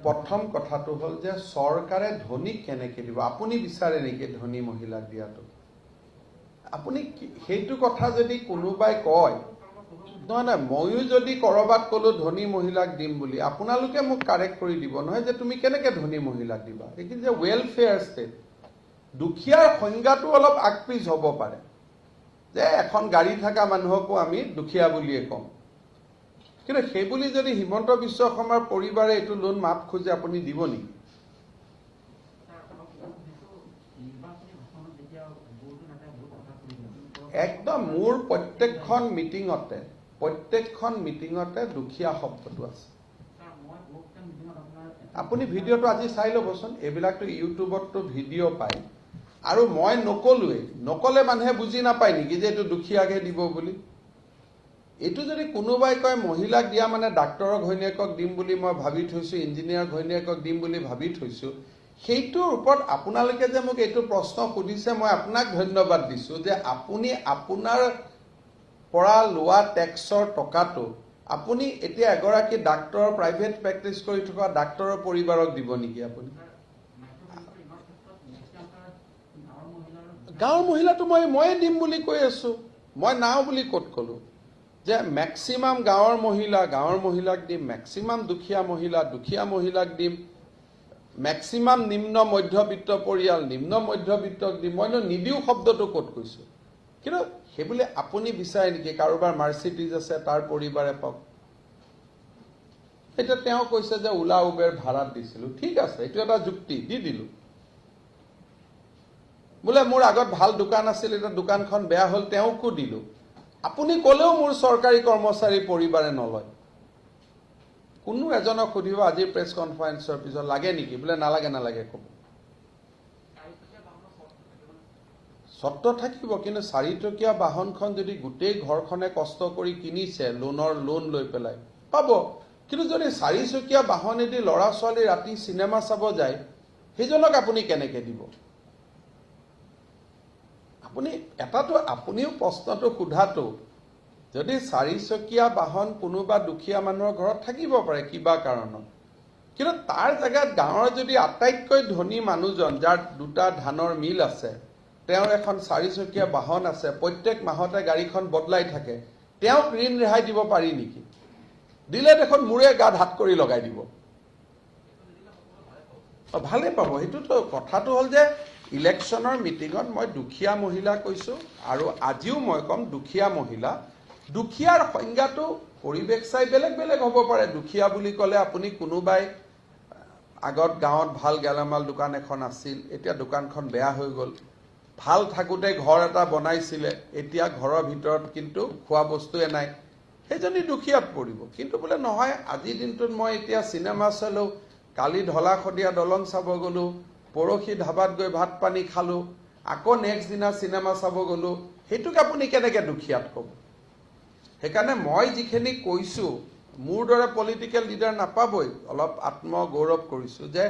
প্ৰথম কথাটো হ'ল যে চৰকাৰে ধনীক কেনেকে দিব? আপুনি বিচাৰে নেকি ধনী মহিলাক দিয়াটো? আপুনি সেইটো কথা যদি কোনোবাই কয়, নহয় ময়ো যদি কৰবাত ক'লো ধনী মহিলাক দিম বুলি, আপোনালোকে মোক কাৰেক্ট কৰি দিব নহয় যে তুমি কেনেকে ধনী মহিলাক দিবা। এইখিনি যে ৱেলফেয়াৰ ষ্টেট, দুখীয়াৰ সংজ্ঞাটো অলপ আগপিছ হ'ব পাৰে যে এখন গাড়ী থকা মানুহকো আমি দুখীয়া বুলিয়ে কম। কিন্তু সেইবুলি যদি হিমন্ত বিশ্ব শৰ্মাৰ পৰিবাৰে এইটো লোন মাফ খোজে আপুনি দিব নেকি? একদম মোৰ প্ৰত্যেকখন মিটিঙতে দুখীয়া শব্দটো আছে। আপুনি ভিডিঅ'টো আজি চাই ল'বচোন। এইবিলাকতো ইউটিউবততো ভিডিঅ' পায়। আৰু মই নকলে মানুহে বুজি নাপায় নেকি যে এইটো দুখীয়াকে দিব বুলি? এইটো যদি কোনোবাই কয় মহিলাক দিয়া মানে ডাক্তৰৰ ঘৈণীয়েকক দিম বুলি মই ভাবি থৈছোঁ, ইঞ্জিনিয়াৰ ঘৈণীয়েকক দিম বুলি ভাবি থৈছোঁ, সেইটোৰ ওপৰত আপোনালোকে যে মোক এইটো প্ৰশ্ন সুধিছে, মই আপোনাক ধন্যবাদ দিছোঁ যে আপুনি আপোনাৰ পৰা লোৱা টেক্সৰ টকাটো আপুনি এতিয়া এগৰাকী ডাক্তৰৰ প্ৰাইভেট প্ৰেক্টিচ কৰি থকা ডাক্তৰৰ পৰিবাৰক দিব নেকি? আপুনি গাঁৱৰ মহিলাটো ময়ে দিম বুলি কৈ আছো। মই নাও বুলি ক'ত ক'লো? যে মেক্সিমাম গাঁৱৰ মহিলাক দিম, মেক্সিমাম দুখীয়া মহিলাক দিম, মেক্সিমাম নিম্ন মধ্যবিত্ত পৰিয়াল নিম্ন মধ্যবিত্তক দিম। মইনো নিদিও শব্দটো ক'ত কৈছো? কিন্তু সেইবুলি আপুনি বিচাৰে নেকি কাৰোবাৰ মাৰ্চিডিজ আছে তাৰ পৰিবাৰে পাওক? এতিয়া তেওঁ কৈছে যে ওলা উবেৰ ভাড়াত দিছিলো, ঠিক আছে, এইটো এটা যুক্তি দি দিলো। বোলে মোৰ আগত ভাল দোকান আছিল, এতিয়া দোকানখন বেয়া হ'ল, তেওঁকো দিলো। আপুনি ক'লেও মোৰ চৰকাৰী কৰ্মচাৰী পৰিবাৰে নলয়। কোনো এজনক সুধিব আজিৰ প্ৰেছ কনফাৰেন্সৰ পিছত লাগে নেকি? বোলে নালাগে ক'ব। চৰ্ত থাকিব, কিন্তু 4-চকীয়া বাহনখন যদি গোটেই ঘৰখনে কষ্ট কৰি কিনিছে লোন লৈ পেলাই পাব। কিন্তু যদি 4-চকীয়া বাহনেদি ল'ৰা ছোৱালী ৰাতি চিনেমা চাব যায়, সেইজনক আপুনি কেনেকে দিব? আপুনিও প্ৰশ্নটো সোধাটো, যদি 4-চকীয়া বাহন কোনোবা দুখীয়া মানুহৰ ঘৰত থাকিব পাৰে কিবা কাৰণত, কিন্তু তাৰ জেগাত গাঁৱৰ যদি আটাইতকৈ ধনী মানুহজন যাৰ 2টা ধানৰ মিল আছে, তেওঁৰ এখন 4-চকীয়া বাহন আছে, প্ৰত্যেক মাহতে গাড়ীখন বদলাই থাকে, তেওঁক ঋণ ৰেহাই দিব পাৰি নেকি? দিলে দেখোন মোৰে গাত হাত কৰি লগাই দিব। ভালেই পাব। সেইটোতো কথাটো হ'ল যে ইলেকশ্যনৰ মিটিঙত মই দুখীয়া মহিলা কৈছোঁ, আৰু আজিও মই ক'ম দুখীয়া মহিলা। দুখীয়াৰ সংজ্ঞাটো পৰিৱেশ চাই বেলেগ বেলেগ হ'ব পাৰে। দুখীয়া বুলি ক'লে আপুনি কোনোবাই আগত গাঁৱত ভাল গেলামাল দোকান এখন আছিল, এতিয়া দোকানখন বেয়া হৈ গ'ল। ভাল থাকোঁতে ঘৰ এটা বনাইছিলে, এতিয়া ঘৰৰ ভিতৰত কিন্তু খোৱা বস্তুৱে নাই, সেইজনী দুখীয়াত পৰিব। কিন্তু বোলে নহয়, আজিৰ দিনটোত মই এতিয়া চিনেমা চালোঁ, কালি ঢলা-শদিয়া দলং চাব গ'লোঁ, পৰহি ধাবাত গৈ ভাত পানী খালোঁ, আকৌ নেক্সট দিনা চিনেমা চাব গ'লোঁ, সেইটোক আপুনি কেনেকৈ দুখীয়াত ক'ব? সেইকাৰণে মই যিখিনি কৈছোঁ, মোৰ দৰে পলিটিকেল লিডাৰ নাপাবই। অলপ আত্মগৌৰৱ কৰিছোঁ যে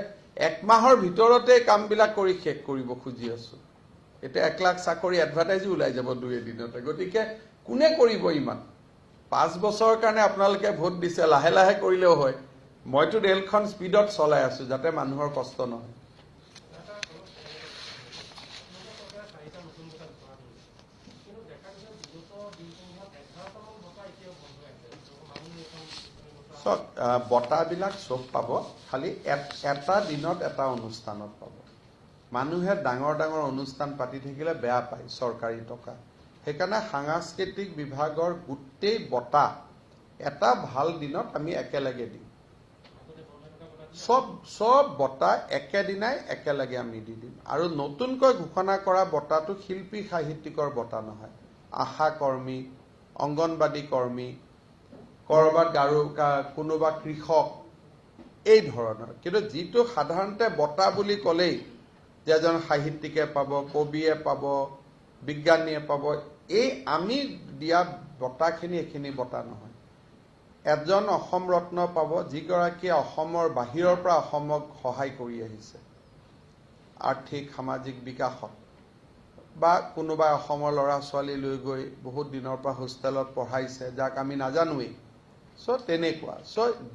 1 মাহৰ ভিতৰতে কামবিলাক কৰি শেষ কৰিব খুজি আছোঁ। এতিয়া 1 লাখ চাকৰি এডভাৰটাইজো ওলাই যাব 2 এদিনতে। গতিকে কোনে কৰিব ইমান? 5 বছৰৰ কাৰণে আপোনালোকে ভোট দিছে, লাহে লাহে কৰিলেও হয়। মইতো ৰেলখন স্পীডত চলাই আছোঁ যাতে মানুহৰ কষ্ট নহয়। চব বঁটাবিলাক চব পাব, খালি এটা দিনত এটা অনুষ্ঠানত পাব। মানুহে ডাঙৰ ডাঙৰ অনুষ্ঠান পাতি থাকিলে বেয়া পায় চৰকাৰী টকা। সেইকাৰণে সাংস্কৃতিক বিভাগৰ গোটেই বঁটা এটা ভাল দিনত আমি একেলগে দিম। সব বঁটা একেদিনাই একেলগে আমি দি দিম। আৰু নতুনকৈ ঘোষণা কৰা বঁটাটো শিল্পী সাহিত্যিকৰ বঁটা নহয়, আশা কৰ্মী, অংগনবাদী কৰ্মী, কৰবাত কোনোবা কৃষক, এই ধৰণৰ। কিন্তু যিটো সাধাৰণতে বঁটা বুলি ক'লেই যে এজন সাহিত্যিকে পাব, কবিয়ে পাব, বিজ্ঞানীয়ে পাব, এই আমি দিয়া বঁটাখিনি এইখিনি বঁটা নহয়। এজন অসম ৰত্ন পাব যিগৰাকীয়ে অসমৰ বাহিৰৰ পৰা অসমক সহায় কৰি আহিছে আৰ্থিক সামাজিক বিকাশত, বা কোনোবাই অসমৰ ল'ৰা ছোৱালী লৈ গৈ বহুত দিনৰ পৰা হোষ্টেলত পঢ়াইছে যাক আমি নাজানোৱেই। তেনেকুৱা।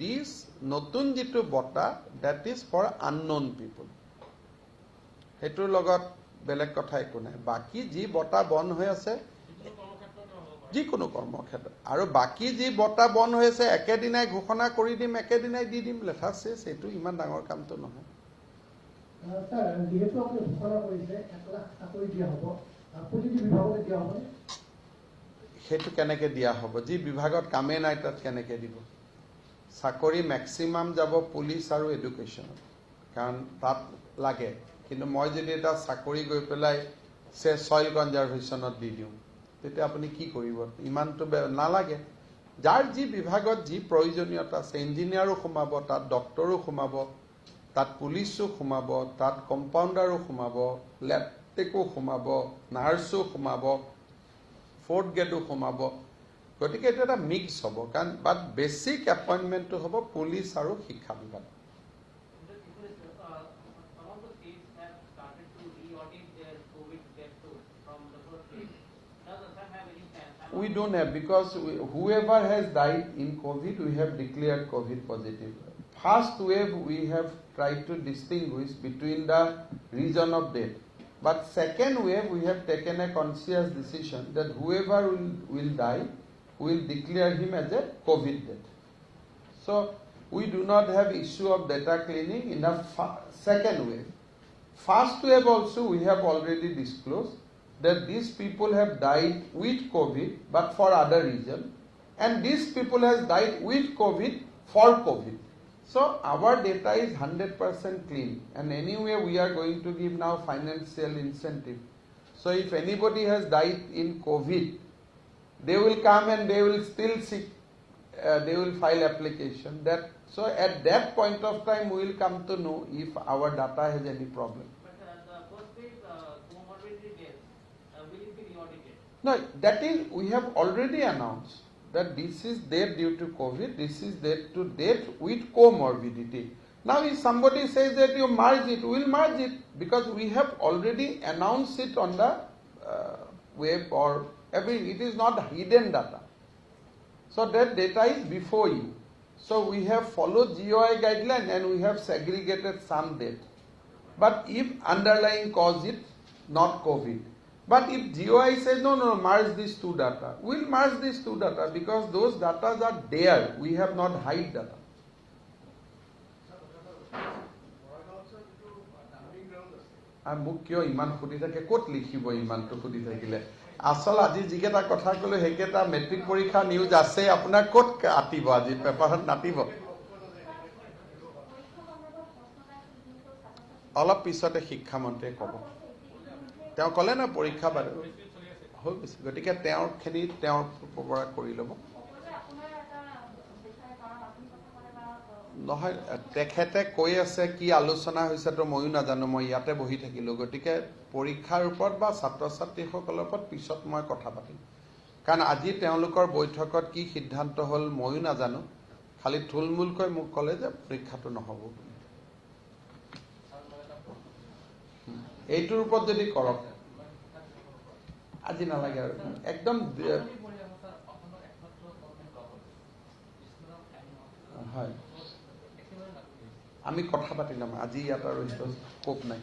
দিছ নতুন যিটো বঁটা, ডেট ইজ ফৰ আনন'ন পিপুল। সেইটোৰ লগত বেলেগ কথা একো নাই। বাকী যি বঁটা বন্ধ হৈ আছে, যিকোনো কৰ্মক্ষেত্ৰত, আৰু বাকী যি বঁটা বন্ধ হৈ আছে একেদিনাই ঘোষণা কৰি দিম, একেদিনাই দি দিম, লেঠা চেছ। সেইটো ইমান ডাঙৰ কামটো নহয়। স্যার, যেহেতু আপনি ঘোষণা করেছে 1 লাখ চাকরি দিয়া হব, প্রতিটি বিভাগতে দিয়া হবে। সেইটো কেনেকৈ দিয়া হ'ব? যি বিভাগত কামেই নাই তাত কেনেকৈ দিব? চাকৰি মেক্সিমাম যাব পুলিচ আৰু এডুকেশ্যনত, কাৰণ তাত লাগে। কিন্তু মই যদি এটা চাকৰি গৈ পেলাই ছইল কনজাৰভেশ্যনত দি দিওঁ, তেতিয়া আপুনি কি কৰিব? ইমানটো নালাগে। যাৰ যি বিভাগত যি প্ৰয়োজনীয়তা আছে, ইঞ্জিনিয়াৰো সোমাব তাত, ডক্টৰো সোমাব তাত, পুলিচো সোমাব তাত, কম্পাউণ্ডাৰো সোমাব, লেপটেকো সোমাব, নাৰ্ছো সোমাব, 4th গ্ৰেডো সোমাব। গতিকে এইটো এটা মিক্স হ'ব। কাৰণ বাট বেছিক এপইণ্টমেণ্টটো হ'ব পুলিচ আৰু শিক্ষা বিভাগ। We don't have, because whoever has died in COVID, we have declared COVID positive. First wave, we have tried to distinguish between the region of death. But second wave, we have taken a conscious decision that whoever will die, we will declare him as a COVID death. So we do not have issue of data cleaning in the second wave. First wave also, we have already disclosed that these people have died with COVID but for other reason, and these people has died with COVID for COVID. So our data is 100% clean, and anyway we are going to give now financial incentive. So if anybody has died in COVID, they will come and they will still seek, they will file application. So at that point of time we will come to know if our data has any problem. No, that is, we have already announced that this is death due to COVID, this is death to death with comorbidity. Now if somebody says that you merge it, we will merge it, because we have already announced it on the web or it is not hidden data. So that data is before you. So we have followed GOI guideline and we have segregated some death. But if underlying cause it, not COVID. But if GOI says, no, merge these two data, we'll merge these two data, because those data are there. We have not hide data. আৰু মোক কিয় ইমান সুধি থাকে, ক'ত লিখিব ইমানটো সুধি থাকিলে? আচল আজি যিকেইটা কথা ক'লো সেইকেইটা মেট্ৰিক পৰীক্ষা নিউজ আছে, আপোনাৰ ক'ত আতিব? আজি পেপাৰত নাতিব। অলপ পিছতে শিক্ষামন্ত্ৰীয়ে ক'ব। তেওঁ ক'লে ন পৰীক্ষা বাদ হৈ গৈছে, গতিকে তেওঁৰখিনি তেওঁৰ পৰা কৰি ল'ব। নহয়, তেখেতে কৈ আছে কি আলোচনা হৈছে তো ময়ো নাজানো, মই ইয়াতে বহি থাকিলোঁ। গতিকে পৰীক্ষাৰ ওপৰত বা ছাত্ৰ ছাত্ৰীসকলৰ ওপৰত পিছত মই কথা পাতিম, কাৰণ আজি তেওঁলোকৰ বৈঠকত কি সিদ্ধান্ত হ'ল ময়ো নাজানো। খালি থুলমূলকৈ মোক ক'লে যে পৰীক্ষাটো নহ'ব বুলি। এইটোৰ ওপৰত যদি কৰক, আজি নালাগে আৰু একদম হয়, আমি কথা পাতি ল'ম আজি ইয়াত আৰু স্কোপ নাই।